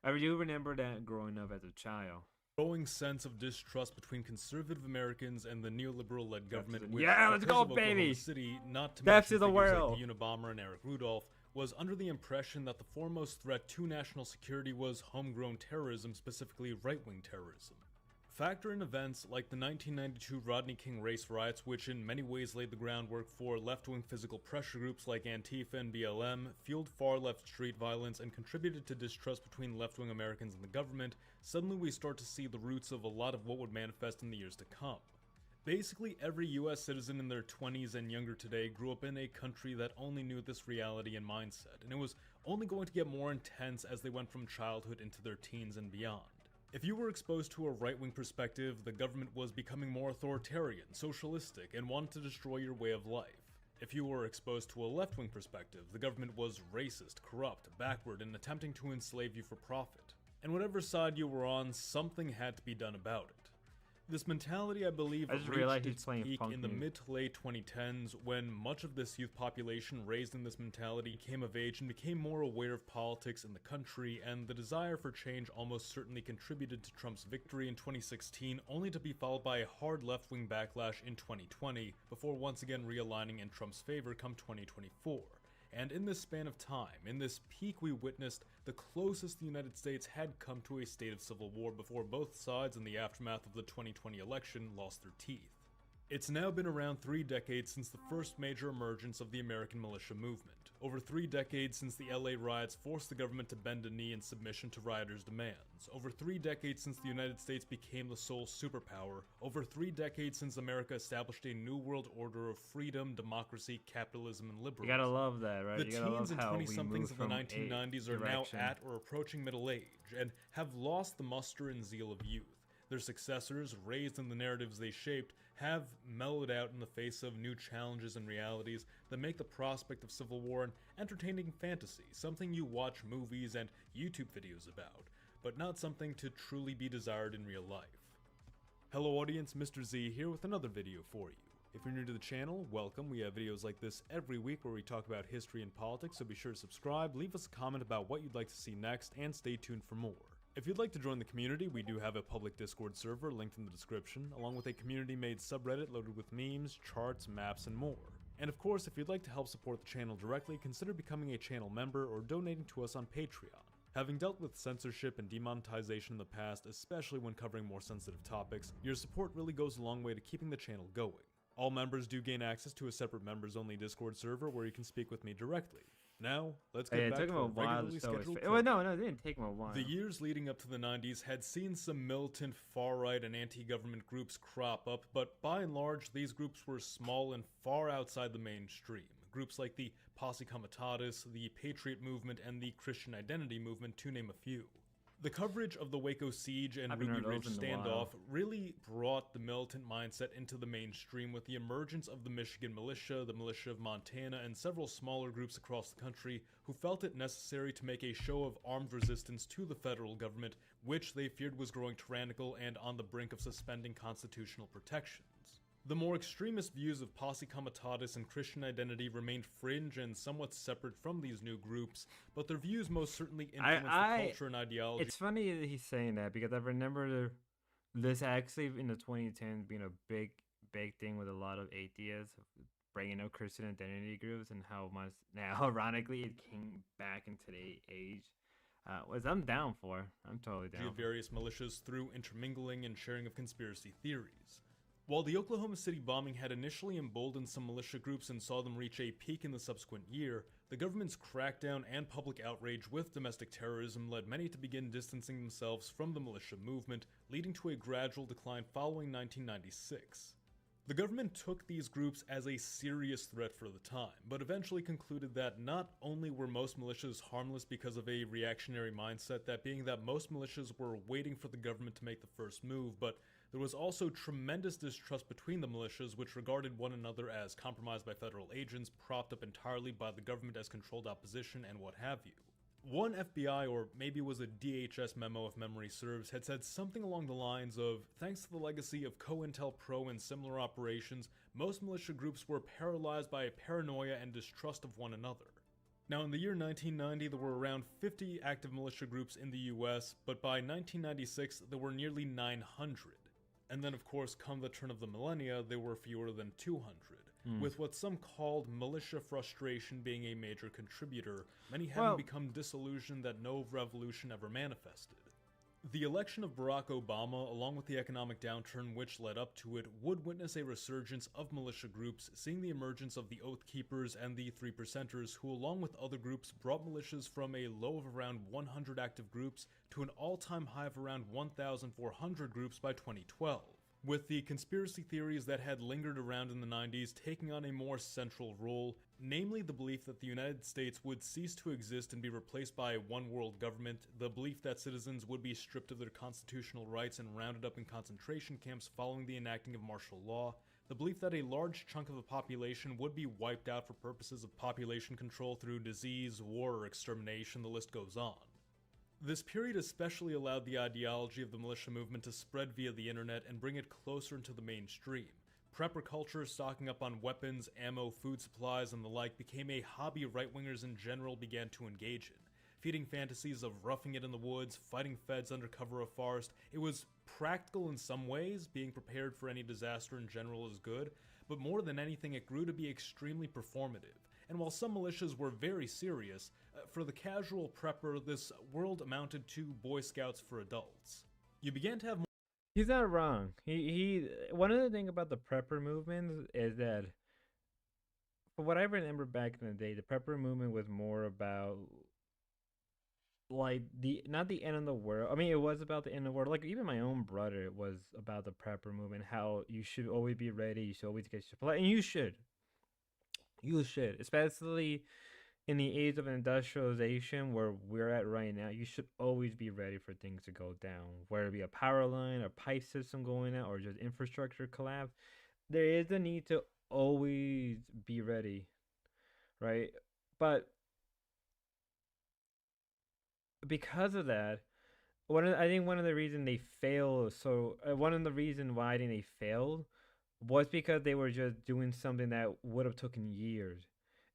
I do remember that growing up as a child. Growing sense of distrust between conservative Americans and the neoliberal-led government. Which, yeah, let's go, of Oklahoma baby! City, not to Depths mention of the figures world. like the Unabomber and Eric Rudolph, was under the impression that the foremost threat to national security was homegrown terrorism, specifically right-wing terrorism. Factor in events like the 1992 Rodney King race riots, which in many ways laid the groundwork for left-wing physical pressure groups like Antifa and BLM, fueled far-left street violence, and contributed to distrust between left-wing Americans and the government. Suddenly we start to see the roots of a lot of what would manifest in the years to come. Basically, every US citizen in their 20s and younger today grew up in a country that only knew this reality and mindset, and it was only going to get more intense as they went from childhood into their teens and beyond. If you were exposed to a right-wing perspective, the government was becoming more authoritarian, socialistic, and wanted to destroy your way of life. If you were exposed to a left-wing perspective, the government was racist, corrupt, backward, and attempting to enslave you for profit. And whatever side you were on, something had to be done about it. This mentality, I believe, reached its peak in the mid to late 2010s when much of this youth population raised in this mentality came of age and became more aware of politics in the country, and the desire for change almost certainly contributed to Trump's victory in 2016, only to be followed by a hard left-wing backlash in 2020, before once again realigning in Trump's favor come 2024. And in this span of time, in this peak, we witnessed the closest the United States had come to a state of civil war before both sides in the aftermath of the 2020 election lost their teeth. It's now been around 3 decades since the first major emergence of the American militia movement. Over 3 decades since the LA riots forced the government to bend a knee in submission to rioters' demands. Over 3 decades since the United States became the sole superpower. Over 3 decades since America established a new world order of freedom, democracy, capitalism, and liberalism. You gotta love that, right? The teens and 20-somethings of the 1990s are now at or approaching middle age, and have lost the muster and zeal of youth. Their successors, raised in the narratives they shaped, have mellowed out in the face of new challenges and realities that make the prospect of civil war an entertaining fantasy, something you watch movies and YouTube videos about, but not something to truly be desired in real life. Hello audience, Mr. Z here with another video for you. If you're new to the channel, welcome. We have videos like this every week where we talk about history and politics, so be sure to subscribe, leave us a comment about what you'd like to see next, and stay tuned for more. If you'd like to join the community, we do have a public Discord server linked in the description, along with a community-made subreddit loaded with memes, charts, maps, and more. And of course, if you'd like to help support the channel directly, consider becoming a channel member or donating to us on Patreon. Having dealt with censorship and demonetization in the past, especially when covering more sensitive topics, your support really goes a long way to keeping the channel going. All members do gain access to a separate members-only Discord server where you can speak with me directly. Now, let's get back to our regularly scheduled program. No, it didn't take him a while. The years leading up to the 90s had seen some militant far-right and anti-government groups crop up, but by and large, these groups were small and far outside the mainstream. Groups like the Posse Comitatus, the Patriot Movement, and the Christian Identity Movement, to name a few. The coverage of the Waco siege and Ruby Ridge standoff really brought the militant mindset into the mainstream with the emergence of the Michigan Militia, the Militia of Montana, and several smaller groups across the country who felt it necessary to make a show of armed resistance to the federal government, which they feared was growing tyrannical and on the brink of suspending constitutional protections. The more extremist views of Posse Comitatus and Christian Identity remained fringe and somewhat separate from these new groups, but their views most certainly influenced the culture and ideology. It's funny that he's saying that because I remember this actually in the 2010s being a big thing with a lot of atheists bringing up Christian identity groups and how much now ironically it came back in today's age. Was I'm down for. I'm totally down. Various militias through intermingling and sharing of conspiracy theories. While the Oklahoma City bombing had initially emboldened some militia groups and saw them reach a peak in the subsequent year, the government's crackdown and public outrage with domestic terrorism led many to begin distancing themselves from the militia movement, leading to a gradual decline following 1996. The government took these groups as a serious threat for the time, but eventually concluded that not only were most militias harmless because of a reactionary mindset, that being that most militias were waiting for the government to make the first move, but there was also tremendous distrust between the militias, which regarded one another as compromised by federal agents, propped up entirely by the government as controlled opposition, and what have you. One FBI, or maybe it was a DHS memo if memory serves, had said something along the lines of, thanks to the legacy of COINTELPRO and similar operations, most militia groups were paralyzed by a paranoia and distrust of one another. Now, in the year 1990, there were around 50 active militia groups in the US, but by 1996, there were nearly 900. And then, of course, come the turn of the millennia, there were fewer than 200. With what some called militia frustration being a major contributor, many having become disillusioned that no revolution ever manifested. The election of Barack Obama, along with the economic downturn which led up to it, would witness a resurgence of militia groups, seeing the emergence of the Oath Keepers and the Three Percenters, who along with other groups brought militias from a low of around 100 active groups to an all-time high of around 1,400 groups by 2012. With the conspiracy theories that had lingered around in the 90s taking on a more central role, namely the belief that the United States would cease to exist and be replaced by a one-world government, the belief that citizens would be stripped of their constitutional rights and rounded up in concentration camps following the enacting of martial law, the belief that a large chunk of the population would be wiped out for purposes of population control through disease, war, or extermination, the list goes on. This period especially allowed the ideology of the militia movement to spread via the internet and bring it closer into the mainstream. Prepper culture, stocking up on weapons, ammo, food supplies, and the like became a hobby right-wingers in general began to engage in. Feeding fantasies of roughing it in the woods, fighting feds under cover of forest, it was practical in some ways, being prepared for any disaster in general is good, but more than anything it grew to be extremely performative. And while some militias were very serious, for the casual prepper, this world amounted to Boy Scouts for adults. You began to have more. He's not wrong. He one of the things about the prepper movement is that, from what I remember back in the day, the prepper movement was more about like not the end of the world. I mean, it was about the end of the world. Like even my own brother was about the prepper movement. How you should always be ready. You should always get supply, and you should. You should, especially in the age of industrialization where we're at right now. You should always be ready for things to go down, whether it be a power line or pipe system going out or just infrastructure collapse. There is a need to always be ready, right? But because of that, I think one of the reasons they failed. So one of the reasons why I think they failed was because they were just doing something that would have taken years.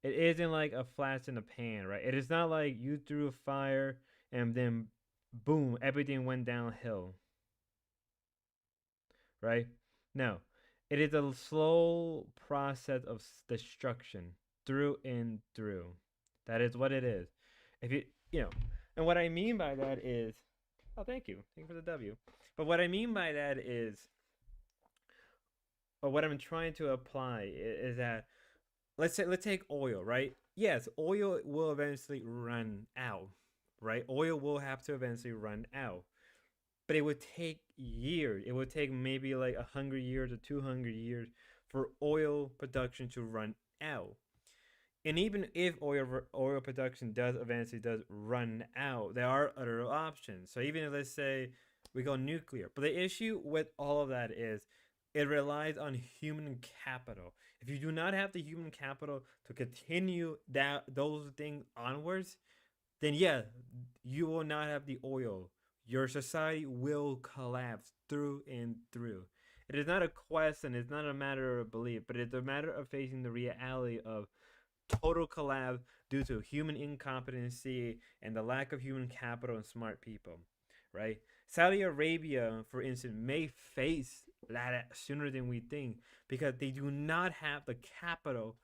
It isn't like a flash in the pan, right? It is not like you threw a fire and then boom, everything went downhill, right? No, it is a slow process of destruction through and through. That is what it is. If you know, and what I mean by that is, oh, thank you for the W. But what I mean by that is, or what I'm trying to apply is that let's take oil, right? Yes, oil will eventually run out, right? Oil will have to eventually run out, but it would take years. It would take maybe like 100 years or 200 years for oil production to run out. And even if oil production does run out, there are other options. So even if let's say we go nuclear, but the issue with all of that is it relies on human capital. If you do not have the human capital to continue those things onwards, then yeah, you will not have the oil. Your society will collapse through and through. It is not a question, it's not a matter of belief, but it's a matter of facing the reality of total collapse due to human incompetency and the lack of human capital and smart people, right? Saudi Arabia, for instance, may face that sooner than we think because they do not have the capital,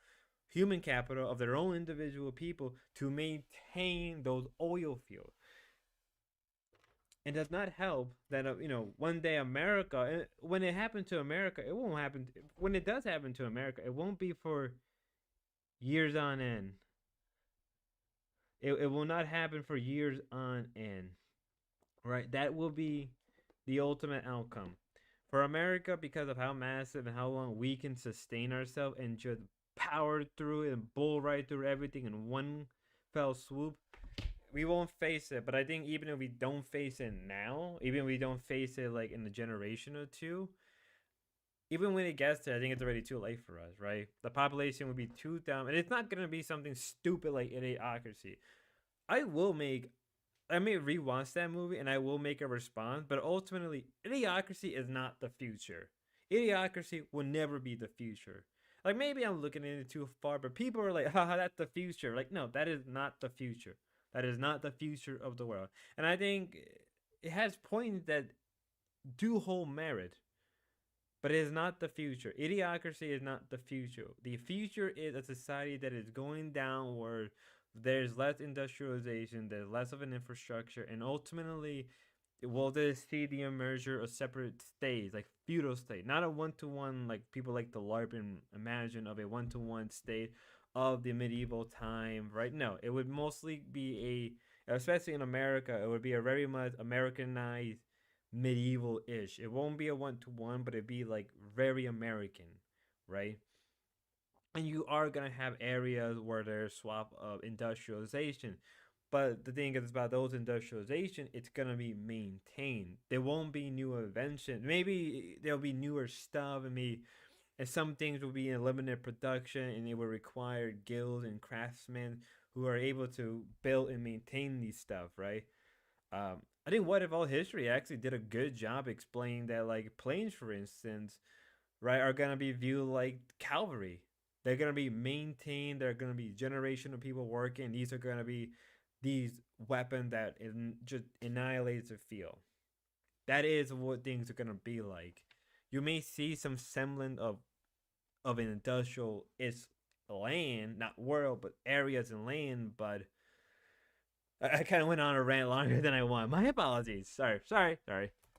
human capital of their own individual people to maintain those oil fields. It does not help that one day America, when it happened to America, it won't happen. When it does happen to America, it won't be for years on end. It will not happen for years on end, right? That will be the ultimate outcome for America because of how massive and how long we can sustain ourselves and just power through it and bull right through everything in one fell swoop. We won't face it, but I think even if we don't face it now, even if we don't face it like in a generation or two, even when it gets there, I think it's already too late for us, right? The population would be too dumb, and it's not going to be something stupid like idiocracy. I will make I may rewatch that movie and I will make a response, but ultimately, Idiocracy is not the future. Idiocracy will never be the future. Like maybe I'm looking at it too far, but people are like, haha, that's the future. Like, no, that is not the future. That is not the future of the world. And I think it has points that do hold merit, but it is not the future. Idiocracy is not the future. The future is a society that is going downward. There's less industrialization, there's less of an infrastructure, and ultimately, will this see the emerger of separate states, like feudal state, not a one-to-one like people like to LARP and imagine of a one-to-one state of the medieval time, right? No, it would mostly be especially in America, it would be a very much Americanized medieval-ish. It won't be a one-to-one, but it'd be like very American, right? And you are gonna have areas where there's swap of industrialization. But the thing is about those industrialization, it's gonna be maintained. There won't be new inventions. Maybe there'll be newer stuff, and some things will be in limited production, and it will require guilds and craftsmen who are able to build and maintain these stuff, right? I think What If All History actually did a good job explaining that, like planes, for instance, right, are gonna be viewed like cavalry. They're gonna be maintained. They're gonna be generation of people working. These are gonna be these weapons that just annihilates the field. That is what things are gonna be like. You may see some semblance of an industrial is land, not world, but areas and land. But I kind of went on a rant longer than I want. My apologies. Sorry.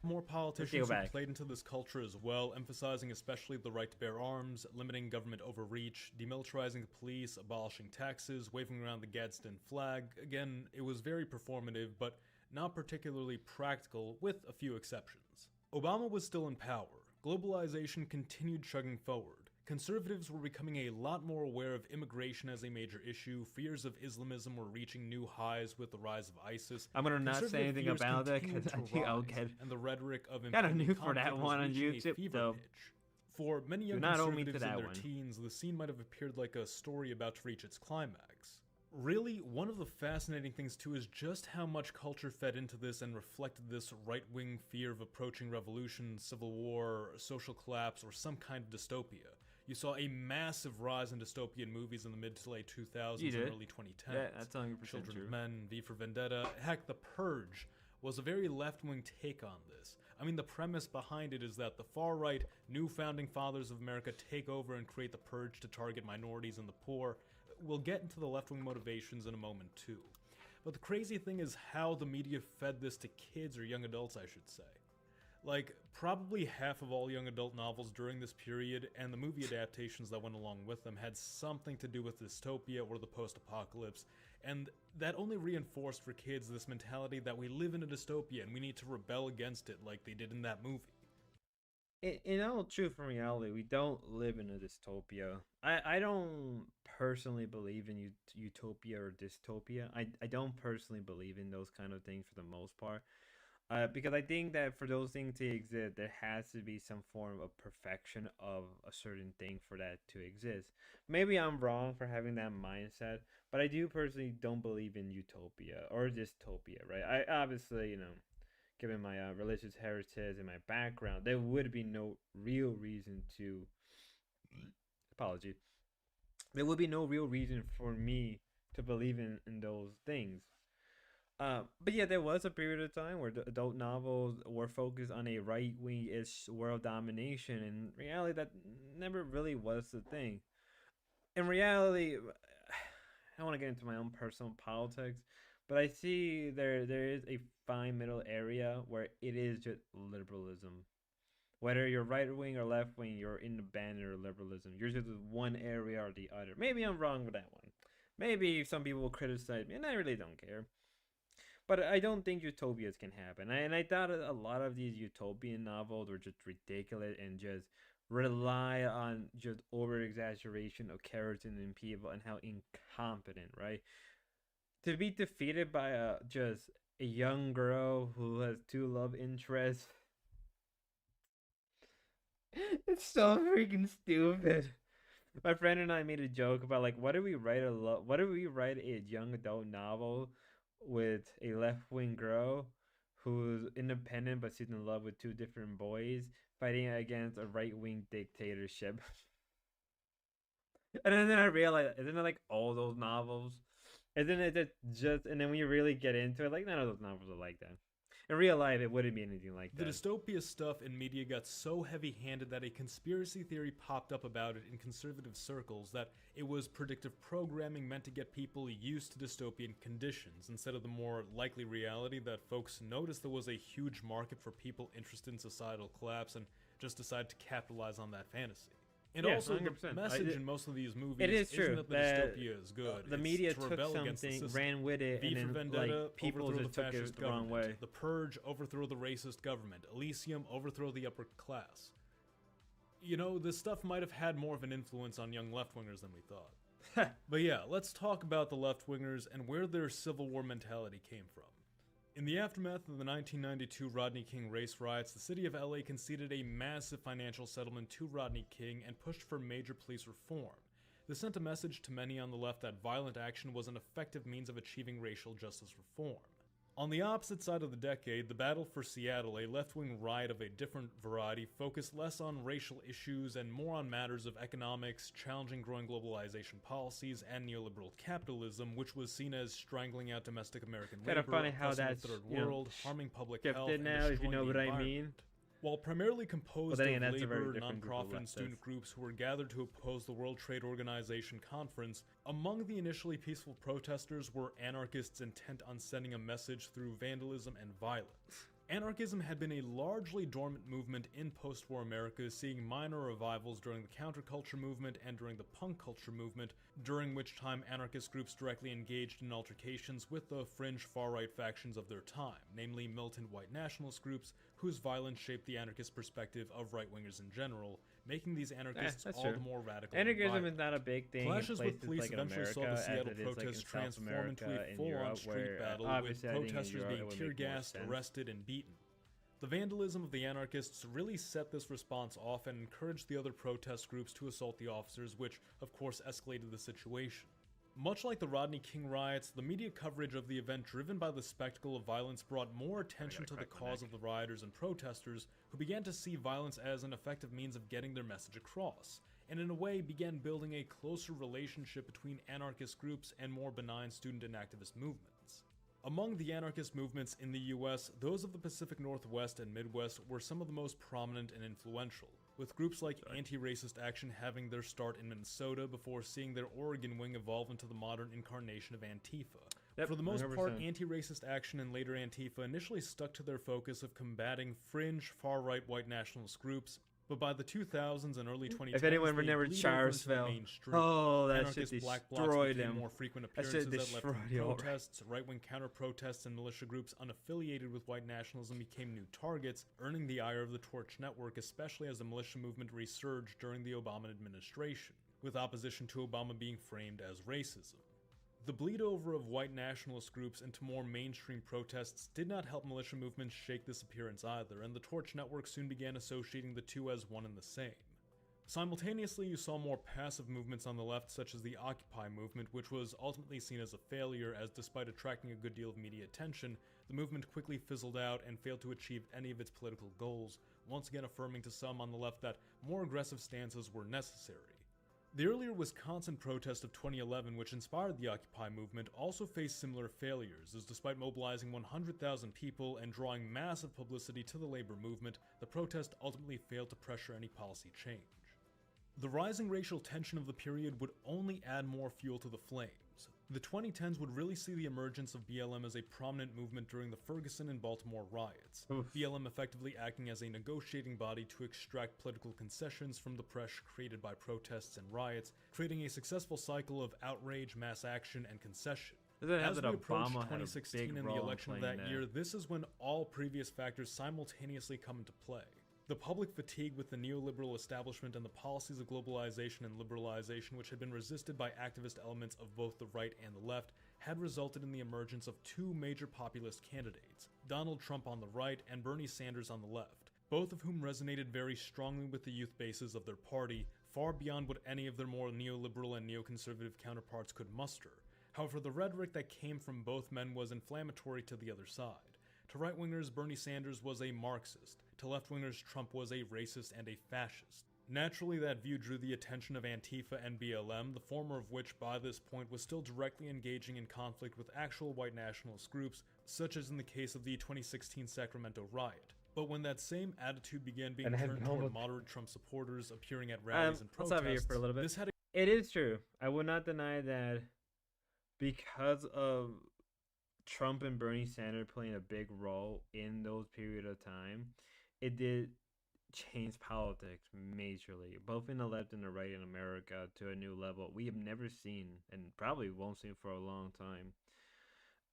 More Let's go politicians have back. played into this culture as well, emphasizing especially the right to bear arms, limiting government overreach, demilitarizing the police, abolishing taxes, waving around the Gadsden flag. Again, it was very performative, but not particularly practical, with a few exceptions. Obama was still in power. Globalization continued chugging forward. Conservatives were becoming a lot more aware of immigration as a major issue. Fears of Islamism were reaching new highs with the rise of ISIS. I'm gonna not say Conservative anything fears about that continued because I to think I'll rise, get and the rhetoric of kind of impending new for that conflict was one on reaching a YouTube. fever So pitch. For many young not owe me to conservatives that in their one. teens, the scene might have appeared like a story about to reach its climax. Really, one of the fascinating things too is just how much culture fed into this and reflected this right-wing fear of approaching revolution, civil war, social collapse, or some kind of dystopia. You saw a massive rise in dystopian movies in the mid to late 2000s You and did. early 2010s. Yeah, that's 100% Children true. of Men, V for Vendetta, heck, The Purge was a very left-wing take on this. I mean, the premise behind it is that the far-right, new founding fathers of America take over and create the Purge to target minorities and the poor. We'll get into the left-wing motivations in a moment too. But the crazy thing is how the media fed this to kids, or young adults I should say. Like, probably half of all young adult novels during this period, and the movie adaptations that went along with them, had something to do with dystopia or the post-apocalypse, and that only reinforced for kids this mentality that we live in a dystopia and we need to rebel against it like they did in that movie. In all truth and reality, we don't live in a dystopia. I don't personally believe in utopia or dystopia. I don't personally believe in those kind of things for the most part. Because I think that for those things to exist, there has to be some form of perfection of a certain thing for that to exist. Maybe I'm wrong for having that mindset, but I do personally don't believe in utopia or dystopia, right? I obviously, given my religious heritage and my background, there would be no real reason to. Apology. There would be no real reason for me to believe in those things. But yeah, there was a period of time where the adult novels were focused on a right wing ish world domination. In reality, that never really was the thing. In reality, I don't want to get into my own personal politics, but I see there is a fine middle area where it is just liberalism. Whether you're right wing or left wing, you're in the banner of liberalism. You're just one area or the other. Maybe I'm wrong with that one. Maybe some people will criticize me, and I really don't care. But I don't think utopias can happen. And I thought a lot of these utopian novels were just ridiculous and just rely on just over exaggeration of characters and people and how incompetent, right? To be defeated by just a young girl who has two love interests. It's so freaking stupid. My friend and I made a joke about like, what if we write a young adult novel with a left-wing girl who's independent but she's in love with two different boys fighting against a right-wing dictatorship. And then I realized, isn't it like all those novels? Isn't it just, and then when you really get into it, like none of those novels are like that. In real life, it wouldn't be anything like The that. dystopia stuff in media got so heavy-handed that a conspiracy theory popped up about it in conservative circles that it was predictive programming meant to get people used to dystopian conditions, instead of the more likely reality that folks noticed there was a huge market for people interested in societal collapse and just decided to capitalize on that fantasy. And Yeah, also, the 100%. message in most of these movies It is isn't true that the that dystopia is good. the it's media to took rebel against the something, system. ran with it, V for and then Vendetta, like people overthrow just the took fascist it the wrong government. way. The Purge, overthrow the racist government. Elysium, overthrow the upper class. You know, this stuff might have had more of an influence on young left-wingers than we thought. But yeah, let's talk about the left-wingers and where their Civil War mentality came from. In the aftermath of the 1992 Rodney King race riots, the city of LA conceded a massive financial settlement to Rodney King and pushed for major police reform. This sent a message to many on the left that violent action was an effective means of achieving racial justice reform. On the opposite side of the decade, the Battle for Seattle, a left-wing riot of a different variety, focused less on racial issues and more on matters of economics, challenging growing globalization policies, and neoliberal capitalism, which was seen as strangling out domestic American labor, Kinda funny how oppressing that's, the third you know, world, harming public health, shifted and now, if you destroying know the what I environment. mean. While primarily composed then of again, that's a very labor, different group of nonprofit, and student leftists. groups who were gathered to oppose the World Trade Organization conference, among the initially peaceful protesters were anarchists intent on sending a message through vandalism and violence. Anarchism had been a largely dormant movement in post-war America, seeing minor revivals during the counterculture movement and during the punk culture movement, during which time anarchist groups directly engaged in altercations with the fringe far-right factions of their time, namely militant white nationalist groups whose violence shaped the anarchist perspective of right-wingers in general, making these anarchists that's all true. the more radical and Anarchism violent. is not a big thing Clashes in with places police like in eventually America, saw the as Seattle it is like in protests South transform America into a and full-on Europe, street where battle, with obviously I think in protesters Europe being it would tear make more gassed, sense. arrested, and beaten. The vandalism of the anarchists really set this response off and encouraged the other protest groups to assault the officers, which of course escalated the situation. Much like the Rodney King riots, the media coverage of the event driven by the spectacle of violence brought more attention to the cause of the rioters and protesters, who began to see violence as an effective means of getting their message across, and in a way began building a closer relationship between anarchist groups and more benign student and activist movements. Among the anarchist movements in the US, those of the Pacific Northwest and Midwest were some of the most prominent and influential, with groups like Anti-Racist Action having their start in Minnesota before seeing their Oregon wing evolve into the modern incarnation of Antifa. Yep, For the most part, 100%. Anti-Racist Action and later Antifa initially stuck to their focus of combating fringe, far-right white nationalist groups, but by the 2000s and early 2010s, If anyone they remembered bleed over into the Charlottesville, mainstream. oh, that shit Anarchist black blocs destroyed became them. more frequent That shit appearances at destroyed left-wing you, alright. protests, right-wing counter-protests, and militia groups unaffiliated with white nationalism became new targets, earning the ire of the Torch Network, especially as the militia movement resurged during the Obama administration, with opposition to Obama being framed as racism. The bleed over of white nationalist groups into more mainstream protests did not help militia movements shake this appearance either, and the Torch Network soon began associating the two as one and the same. Simultaneously, you saw more passive movements on the left, such as the Occupy movement, which was ultimately seen as a failure, as despite attracting a good deal of media attention, the movement quickly fizzled out and failed to achieve any of its political goals, once again affirming to some on the left that more aggressive stances were necessary. The earlier Wisconsin protest of 2011, which inspired the Occupy movement, also faced similar failures, as despite mobilizing 100,000 people and drawing massive publicity to the labor movement, the protest ultimately failed to pressure any policy change. The rising racial tension of the period would only add more fuel to the flames. The 2010s would really see the emergence of BLM as a prominent movement during the Ferguson and Baltimore riots, Oof. BLM effectively acting as a negotiating body to extract political concessions from the pressure created by protests and riots, creating a successful cycle of outrage, mass action, and concession. Doesn't it have As that we approach Obama had a 2016 big and the role in election of playing that that? year, this is when all previous factors simultaneously come into play. The public fatigue with the neoliberal establishment and the policies of globalization and liberalization, which had been resisted by activist elements of both the right and the left, had resulted in the emergence of two major populist candidates, Donald Trump on the right and Bernie Sanders on the left, both of whom resonated very strongly with the youth bases of their party, far beyond what any of their more neoliberal and neoconservative counterparts could muster. However, the rhetoric that came from both men was inflammatory to the other side. To right-wingers, Bernie Sanders was a Marxist. To left-wingers, Trump was a racist and a fascist. Naturally, that view drew the attention of Antifa and BLM, the former of which by this point was still directly engaging in conflict with actual white nationalist groups, such as in the case of the 2016 Sacramento riot. But when that same attitude began being turned toward moderate Trump supporters appearing at rallies and I'll stop here protests, for a little bit. this had It is true. I would not deny that because of Trump and Bernie Sanders playing a big role in those period of time, it did change politics majorly, both in the left and the right in America to a new level we have never seen and probably won't see for a long time.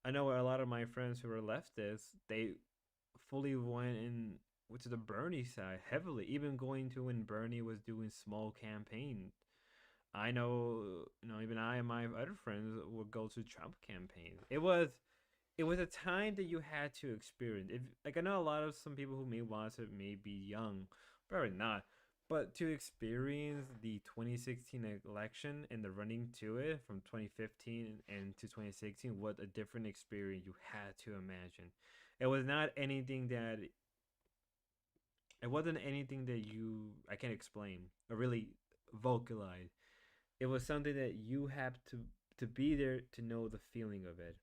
I know a lot of my friends who are leftists, they fully went in to the Bernie side heavily, even going to when Bernie was doing small campaigns. I know, even I and my other friends would go to Trump campaigns. It was a time that you had to experience. If like I know a lot of some people who may watch it may be young, probably not, but to experience the 2016 election and the running to it from 2015 and to 2016, what a different experience you had to imagine. It was not anything that it wasn't anything that I can explain or really vocalize. It was something that you have to be there to know the feeling of it.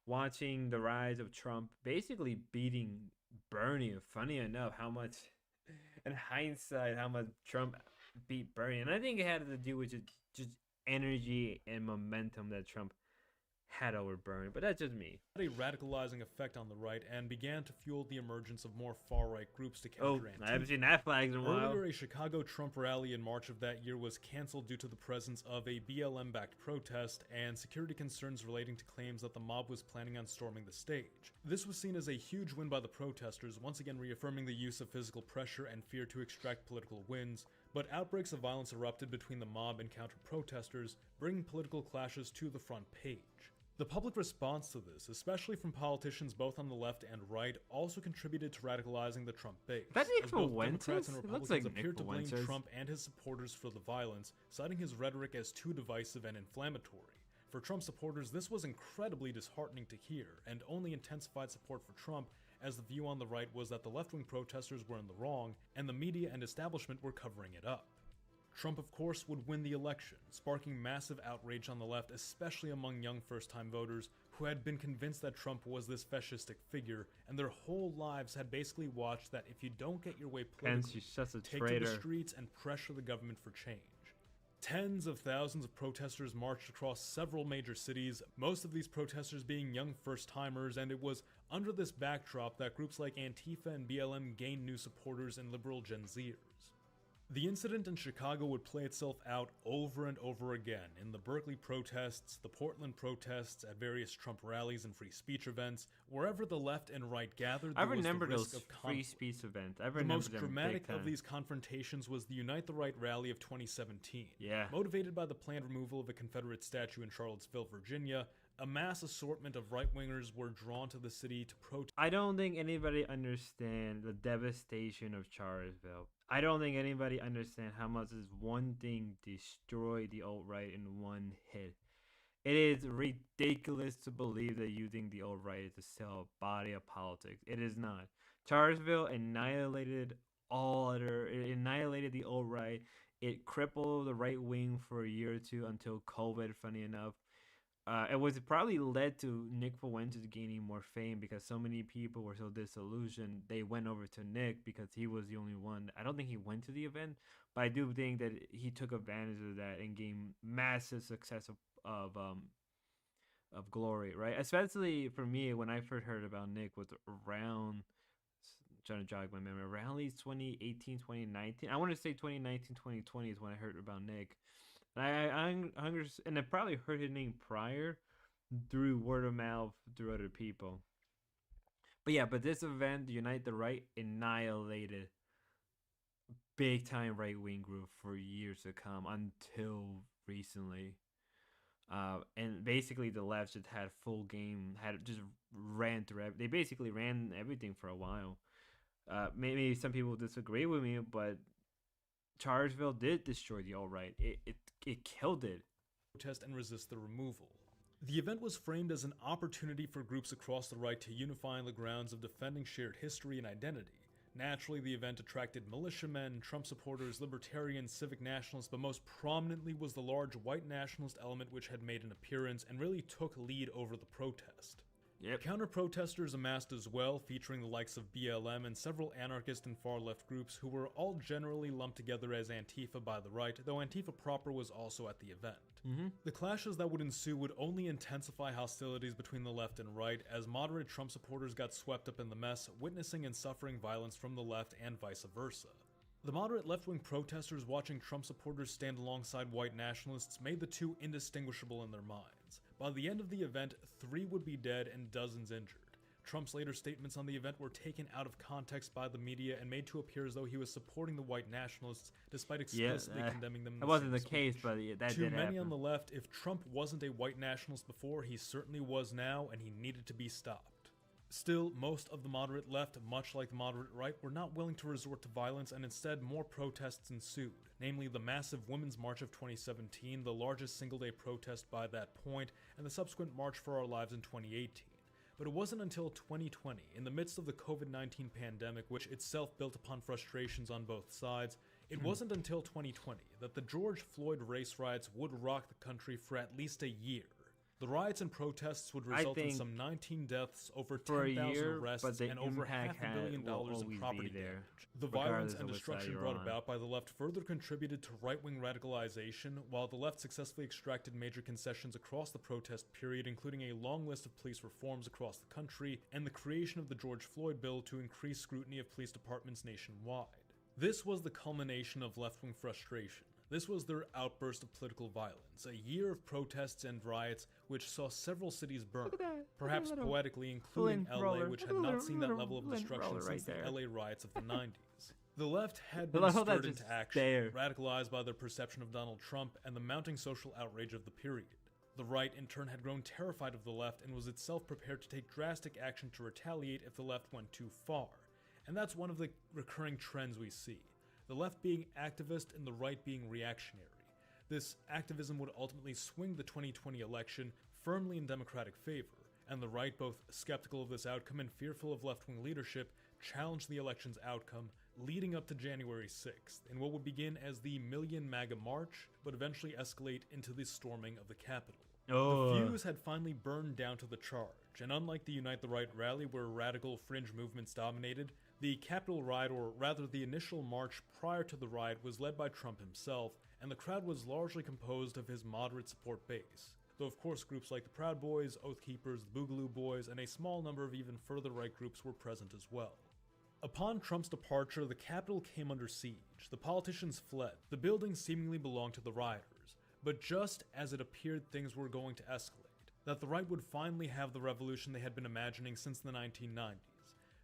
Watching the rise of Trump basically beating Bernie. Funny enough, how much, in hindsight, how much Trump beat Bernie, and I think it had to do with just energy and momentum that Trump had over Bernie. But that's just me. a radicalizing effect on the right and began to fuel the emergence of more far-right groups to counter Antifa. I haven't seen that flag in a while. Earlier, a Chicago Trump rally in March of that year was canceled due to the presence of a BLM-backed protest and security concerns relating to claims that the mob was planning on storming the stage. This was seen as a huge win by the protesters, once again reaffirming the use of physical pressure and fear to extract political wins, but outbreaks of violence erupted between the mob and counter-protesters, bringing political clashes to the front page. The public response to this, especially from politicians both on the left and right, also contributed to radicalizing the Trump base. That as both Fuentes? Democrats and It Republicans looks like appeared to blame Fuentes. Trump and his supporters for the violence, citing his rhetoric as too divisive and inflammatory. For Trump supporters, this was incredibly disheartening to hear, and only intensified support for Trump, as the view on the right was that the left-wing protesters were in the wrong, and the media and establishment were covering it up. Trump, of course, would win the election, sparking massive outrage on the left, especially among young first-time voters who had been convinced that Trump was this fascistic figure, and their whole lives had basically watched that if you don't get your way politically, Pence, you're such a take to traitor. the streets and pressure the government for change. Tens of thousands of protesters marched across several major cities, most of these protesters being young first-timers, and it was under this backdrop that groups like Antifa and BLM gained new supporters in liberal Gen Zers. The incident in Chicago would play itself out over and over again in the Berkeley protests, the Portland protests, at various Trump rallies and free speech events. Wherever the left and right gathered, I there was remember the risk those of free conflict. speech events. I The remember most them dramatic big time. of these confrontations was the Unite the Right rally of 2017. Yeah. Motivated by the planned removal of a Confederate statue in Charlottesville, Virginia, a mass assortment of right-wingers were drawn to the city to protest. I don't think anybody understands the devastation of Charlottesville. I don't think anybody understands how much this one thing destroyed the alt-right in one hit. It is ridiculous to believe that using the alt-right is to sell a body of politics. It is not. Charlottesville annihilated it annihilated the alt-right. It crippled the right wing for a year or two until COVID, funny enough. It was probably led to Nick Fuentes gaining more fame because so many people were so disillusioned. They went over to Nick because he was the only one. I don't think he went to the event, but I do think that he took advantage of that and gained massive success of glory, right? Especially for me, when I first heard about Nick was around, trying to jog my memory, around at least 2018, 2019. I want to say 2019, 2020 is when I heard about Nick. And I probably heard his name prior through word of mouth through other people. But this event, Unite the Right, annihilated big time right wing group for years to come until recently. And basically the left just had full game, had just ran through. They basically ran everything for a while. Maybe some people disagree with me, but Charlottesville did destroy the alt-right. It killed it. Protest and resist the removal. The event was framed as an opportunity for groups across the right to unify on the grounds of defending shared history and identity. Naturally, the event attracted militiamen, Trump supporters, libertarians, civic nationalists, but most prominently was the large white nationalist element which had made an appearance and really took lead over the protest. Yep. Counter-protesters amassed as well, featuring the likes of BLM and several anarchist and far-left groups who were all generally lumped together as Antifa by the right, though Antifa proper was also at the event. The clashes that would ensue would only intensify hostilities between the left and right, as moderate Trump supporters got swept up in the mess, witnessing and suffering violence from the left and vice versa. The moderate left-wing protesters watching Trump supporters stand alongside white nationalists made the two indistinguishable in their minds. By the end of the event, 3 would be dead and dozens injured. Trump's later statements on the event were taken out of context by the media and made to appear as though he was supporting the white nationalists, despite explicitly condemning them in That wasn't the same case, speech. but that To did many happen. on the left, if Trump wasn't a white nationalist before, he certainly was now, and he needed to be stopped. Still, most of the moderate left, much like the moderate right, were not willing to resort to violence, and instead more protests ensued, namely the massive Women's March of 2017, the largest single-day protest by that point, and the subsequent March for Our Lives in 2018. But it wasn't until 2020, in the midst of the COVID-19 pandemic, which itself built upon frustrations on both sides, it wasn't until 2020 that the George Floyd race riots would rock the country for at least a year. The riots and protests would result in think some 19 deaths, over for a 10,000 year, arrests, but the and over impact $500 million will in always property be there, damage. The regardless violence of and which side destruction you're brought on. about by the left further contributed to right-wing radicalization, while the left successfully extracted major concessions across the protest period, including a long list of police reforms across the country, and the creation of the George Floyd bill to increase scrutiny of police departments nationwide. This was the culmination of left-wing frustration. This was their outburst of political violence, a year of protests and riots which saw several cities burn, perhaps poetically including LA, which had not seen that level of destruction since the LA riots of the 90s. The left had been love how stirred that's into just action, there. radicalized by their perception of Donald Trump and the mounting social outrage of the period. The right, in turn, had grown terrified of the left and was itself prepared to take drastic action to retaliate if the left went too far. And that's one of the recurring trends we see. The left being activist and the right being reactionary. This activism would ultimately swing the 2020 election firmly in Democratic favor, and the right, both skeptical of this outcome and fearful of left-wing leadership, challenged the election's outcome, leading up to January 6th, in what would begin as the Million MAGA March, but eventually escalate into the storming of the Capitol. The fuse had finally burned down to the charge, and unlike the Unite the Right rally where radical fringe movements dominated, the Capitol riot, or rather the initial march prior to the riot, was led by Trump himself, and the crowd was largely composed of his moderate support base. Though of course groups like the Proud Boys, Oath Keepers, the Boogaloo Boys, and a small number of even further right groups were present as well. Upon Trump's departure, the Capitol came under siege. The politicians fled. The building seemingly belonged to the rioters. But just as it appeared things were going to escalate, that the right would finally have the revolution they had been imagining since the 1990s,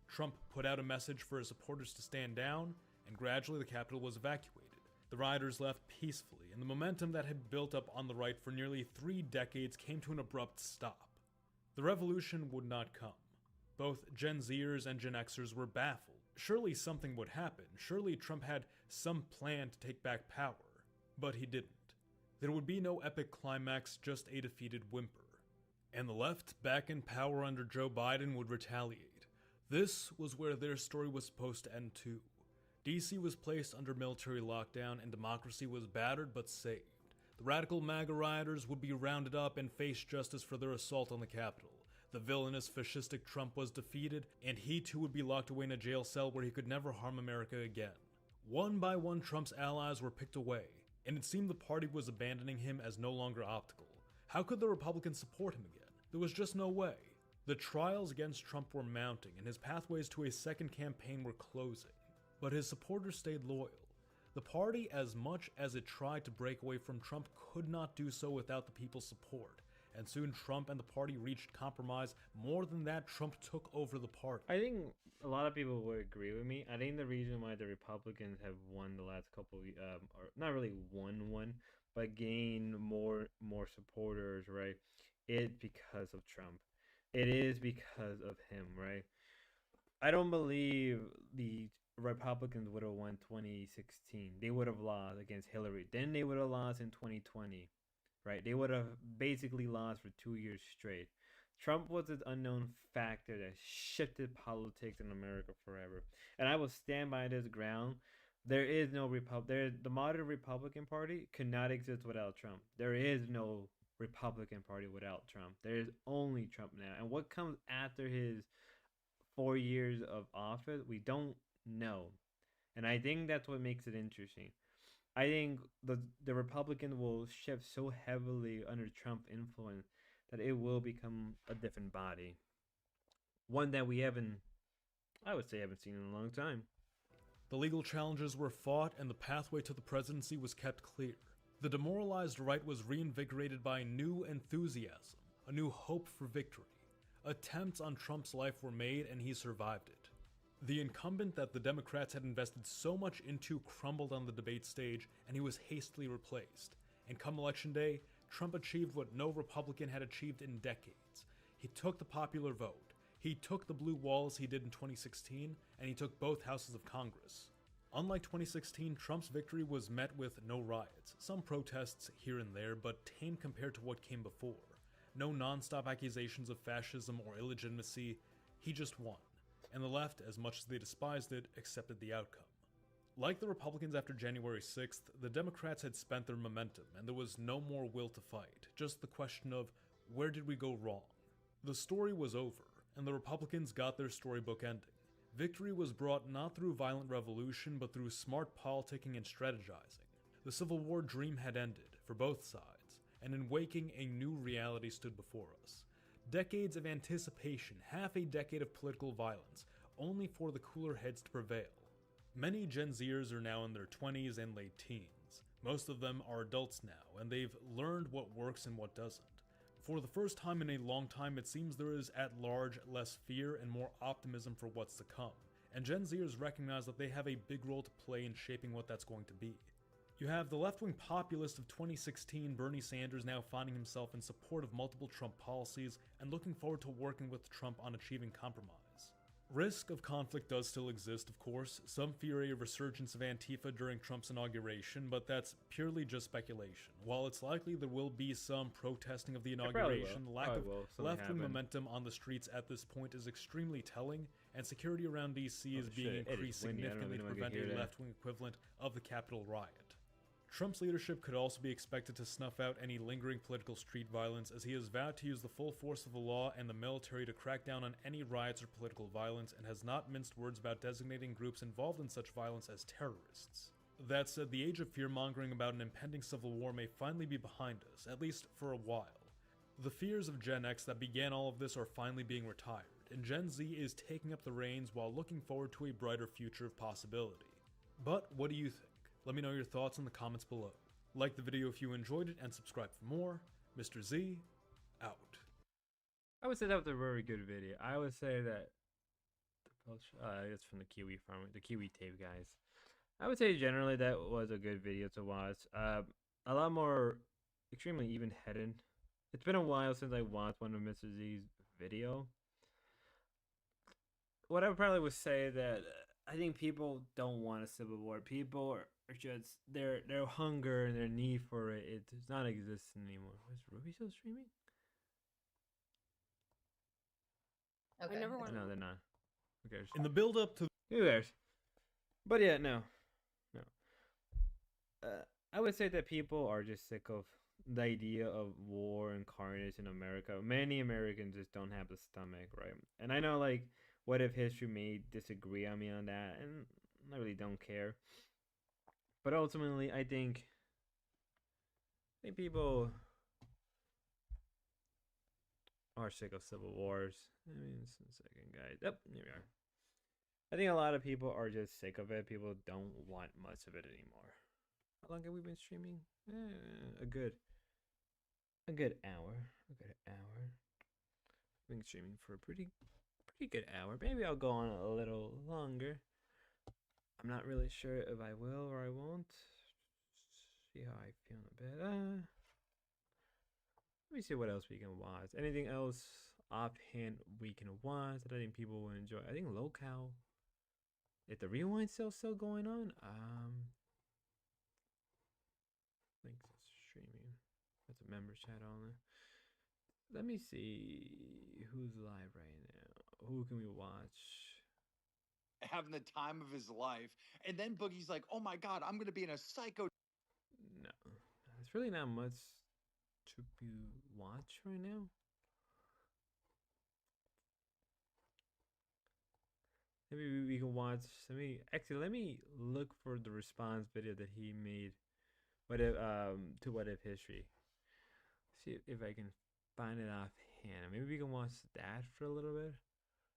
Trump put out a message for his supporters to stand down, and gradually the Capitol was evacuated. The rioters left peacefully, and the momentum that had built up on the right for nearly 3 decades came to an abrupt stop. The revolution would not come. Both Gen Zers and Gen Xers were baffled. Surely something would happen. Surely Trump had some plan to take back power. But he didn't. There would be no epic climax, just a defeated whimper. And the left, back in power under Joe Biden, would retaliate. This was where their story was supposed to end too. DC was placed under military lockdown and democracy was battered but saved. The radical MAGA rioters would be rounded up and face justice for their assault on the Capitol. The villainous fascistic Trump was defeated, and he too would be locked away in a jail cell where he could never harm America again. One by one, Trump's allies were picked away, and it seemed the party was abandoning him as no longer optical. How could the Republicans support him again? There was just no way. The trials against Trump were mounting, and his pathways to a second campaign were closing. But his supporters stayed loyal. The party, as much as it tried to break away from Trump, could not do so without the people's support. And soon Trump and the party reached compromise. More than that, Trump took over the party. I think a lot of people would agree with me. I think the reason why the Republicans have won the last couple, or not really won one, but gained more supporters, right? It's because of Trump. It is because of him, right? I don't believe the Republicans would have won 2016. They would have lost against Hillary. Then they would have lost in 2020, right? They would have basically lost for 2 years straight. Trump was this unknown factor that shifted politics in America forever. And I will stand by this ground. There is no the modern Republican Party could not exist without Trump. There is no Republican Party without Trump. There is only Trump now. And what comes after his 4 years of office, we don't know. And I think that's what makes it interesting. I think the Republican will shift so heavily under Trump influence that it will become a different body. One that we haven't, I would say, haven't seen in a long time. The legal challenges were fought and the pathway to the presidency was kept clear. The demoralized right was reinvigorated by new enthusiasm, a new hope for victory. Attempts on Trump's life were made and he survived it. The incumbent that the Democrats had invested so much into crumbled on the debate stage and he was hastily replaced. And come election day, Trump achieved what no Republican had achieved in decades. He took the popular vote. He took the blue wall as he did in 2016, and he took both houses of Congress. Unlike 2016, Trump's victory was met with no riots, some protests here and there, but tame compared to what came before. No non-stop accusations of fascism or illegitimacy. He just won. And the left, as much as they despised it, accepted the outcome. Like the Republicans after January 6th, the Democrats had spent their momentum, and there was no more will to fight, just the question of, where did we go wrong? The story was over, and the Republicans got their storybook ending. Victory was brought not through violent revolution, but through smart politicking and strategizing. The Civil War dream had ended, for both sides, and in waking, a new reality stood before us. Decades of anticipation, half a decade of political violence, only for the cooler heads to prevail. Many Gen Zers are now in their 20s and late teens. Most of them are adults now, and they've learned what works and what doesn't. For the first time in a long time, it seems there is at large less fear and more optimism for what's to come, and Gen Zers recognize that they have a big role to play in shaping what that's going to be. You have the left-wing populist of 2016, Bernie Sanders, now finding himself in support of multiple Trump policies and looking forward to working with Trump on achieving compromise. Risk of conflict does still exist, of course. Some fear a resurgence of Antifa during Trump's inauguration, but that's purely just speculation. While it's likely there will be some protesting of the inauguration, the lack of left-wing momentum on the streets at this point is extremely telling, and security around DC is being increased significantly to prevent a left-wing equivalent of the Capitol riot. Trump's leadership could also be expected to snuff out any lingering political street violence, as he has vowed to use the full force of the law and the military to crack down on any riots or political violence, and has not minced words about designating groups involved in such violence as terrorists. That said, the age of fear-mongering about an impending civil war may finally be behind us, at least for a while. The fears of Gen X that began all of this are finally being retired, and Gen Z is taking up the reins while looking forward to a brighter future of possibility. But what do you think? Let me know your thoughts in the comments below. Like the video if you enjoyed it, and subscribe for more. Mr. Z, out. I would say that was a very good video. I would say that it's from the Kiwi Farm, the Kiwi Tape guys. I would say generally that was a good video to watch. A lot more extremely even-headed. It's been a while since I watched one of Mr. Z's video. What I probably would say that I think people don't want a civil war. People are just their hunger and their need for it. It does not exist anymore. Is Ruby still streaming? Okay. I never went. No, they're not. Who cares? In the build-up to Who cares? But yeah, no. I would say that people are just sick of the idea of war and carnage in America. Many Americans just don't have the stomach, right? And I know, like, what if history may disagree on me on that, and I really don't care. But ultimately, I think people are sick of civil wars. I mean, just a second, guys. Yep, here we are. I think a lot of people are just sick of it. People don't want much of it anymore. How long have we been streaming? A good hour. I've been streaming for a pretty good hour. Maybe I'll go on a little longer. I'm not really sure if I will or I won't. See how I feel in a bit. Let me see what else we can watch. Anything else offhand we can watch that I think people will enjoy? I think Locale. If the rewind sale's still going on, links streaming. That's member chat only. Let me see who's live right now. Who can we watch? Having the time of his life, and then Boogie's like, "Oh my God, I'm gonna be in a psycho." No, there's really not much to be watch right now. Maybe we can watch. Let me look for the response video that he made. What if to What If History. See if I can find it offhand. Maybe we can watch that for a little bit.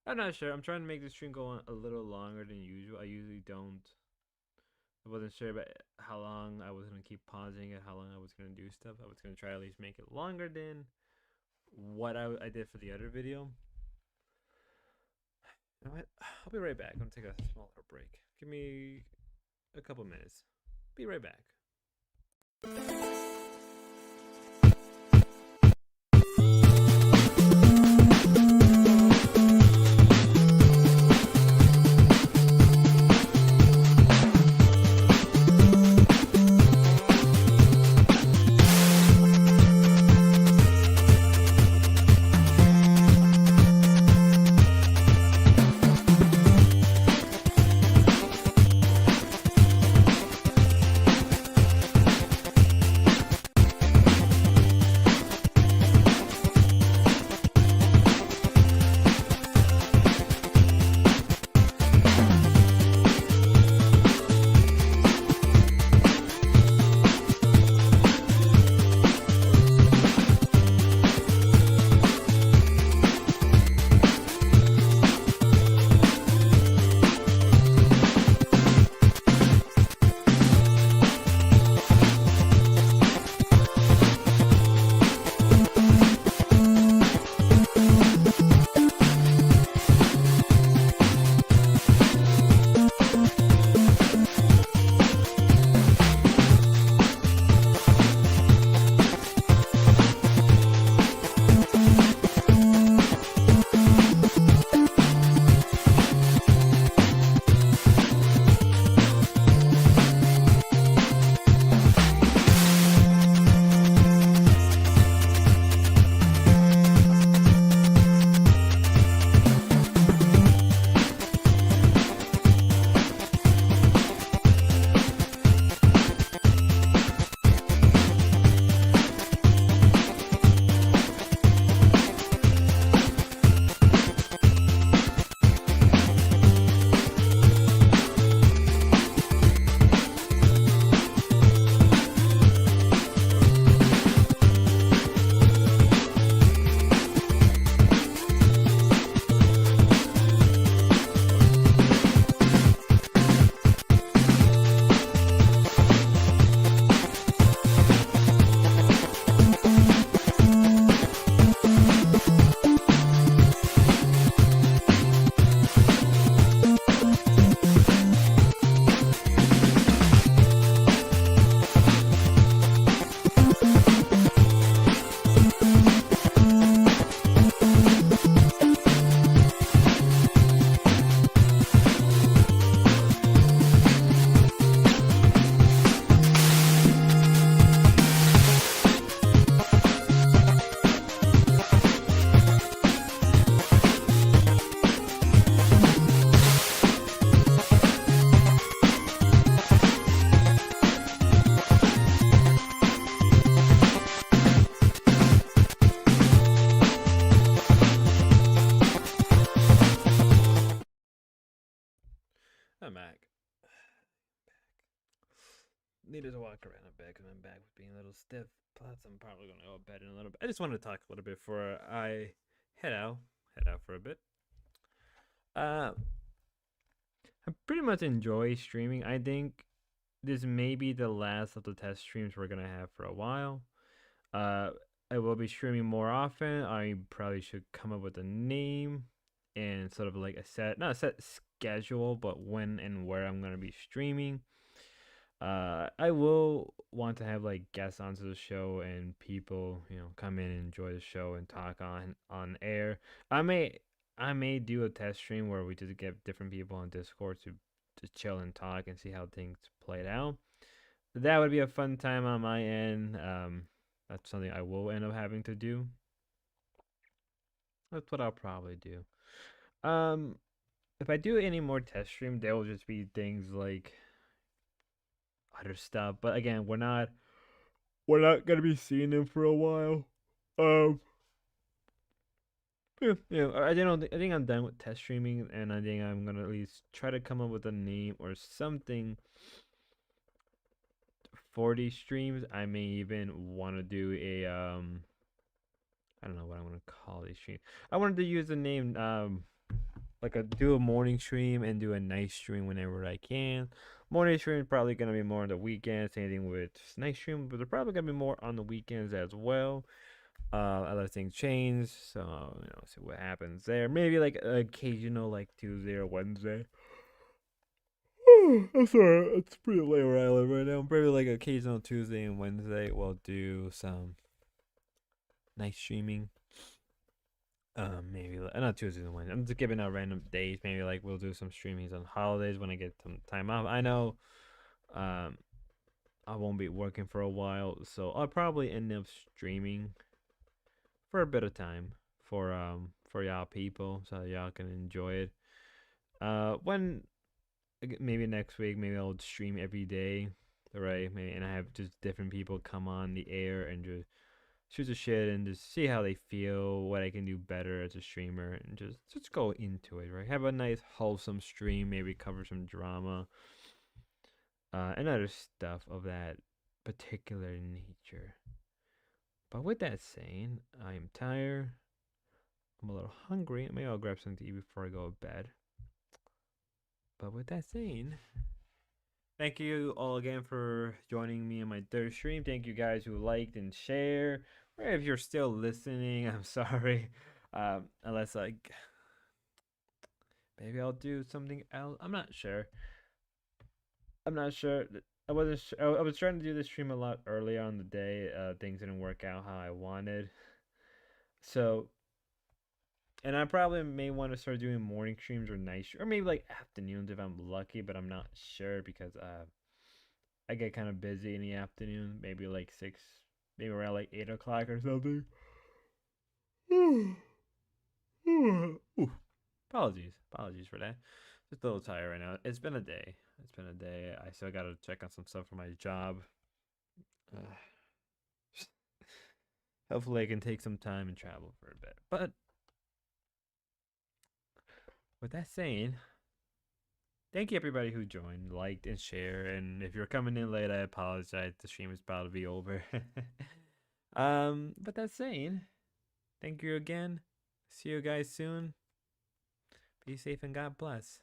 I'm not sure. I'm trying to make the stream go on a little longer than usual. I usually don't. I wasn't sure about how long I was gonna keep pausing it, how long I was gonna do stuff. I was gonna try at least make it longer than what I did for the other video. You know what? I'll be right back. I'm gonna take a small little break. Give me a couple minutes. Be right back. I'm back. Needed to walk around a bit because my back was being a little stiff. Plus, I'm probably gonna go to bed in a little bit. I just wanted to talk a little bit before I head out for a bit. I pretty much enjoy streaming. I think this may be the last of the test streams we're gonna have for a while. I will be streaming more often. I probably should come up with a name and sort of like not a set schedule, but when and where I'm gonna be streaming. I will want to have like guests onto the show and people, come in and enjoy the show and talk on air. I may do a test stream where we just get different people on Discord to chill and talk and see how things played out. That would be a fun time on my end. That's something I will end up having to do. That's what I'll probably do. If I do any more test stream, there will just be things like other stuff. But again, we're not gonna be seeing them for a while. Yeah, I think I'm done with test streaming, and I think I'm gonna at least try to come up with a name or something for these streams. I may even want to do a I don't know what I want to call these streams. I wanted to use the name like do a morning stream and do a night stream whenever I can. Morning stream is probably gonna be more on the weekends. Same thing with night stream, but they're probably gonna be more on the weekends as well. Other things change, so see what happens there. Maybe like occasional like Tuesday or Wednesday. I'm sorry, it's pretty late where I live right now. Probably like occasional Tuesday and Wednesday we'll do some night streaming. Maybe not Tuesdays and Wednesdays. I'm just giving out random days. Maybe like we'll do some streamings on holidays when I get some time off. I know, I won't be working for a while, so I'll probably end up streaming for a bit of time for y'all people, so y'all can enjoy it. When maybe next week, maybe I'll stream every day, right? Maybe, and I have just different people come on the air and just shoot the shit and just see how they feel, what I can do better as a streamer, and just go into it, right? Have a nice wholesome stream, maybe cover some drama, and other stuff of that particular nature. But with that saying, I am tired. I'm a little hungry. Maybe I'll grab something to eat before I go to bed. But with that saying, thank you all again for joining me in my third stream. Thank you guys who liked and share. Or if you're still listening, I'm sorry. Unless like maybe I'll do something else. I'm not sure. I wasn't sure. I was trying to do this stream a lot earlier on the day. Things didn't work out how I wanted. So, and I probably may want to start doing morning streams or night or maybe like afternoons if I'm lucky, but I'm not sure because I get kind of busy in the afternoon. Maybe like 6, maybe around like 8 o'clock or something. Ooh. Apologies for that. Just a little tired right now. It's been a day. I still gotta check on some stuff for my job. Hopefully I can take some time and travel for a bit. But with that saying, thank you everybody who joined, liked, and shared. And if you're coming in late, I apologize. The stream is about to be over. But that saying, thank you again. See you guys soon. Be safe and God bless.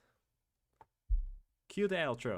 Cue the outro.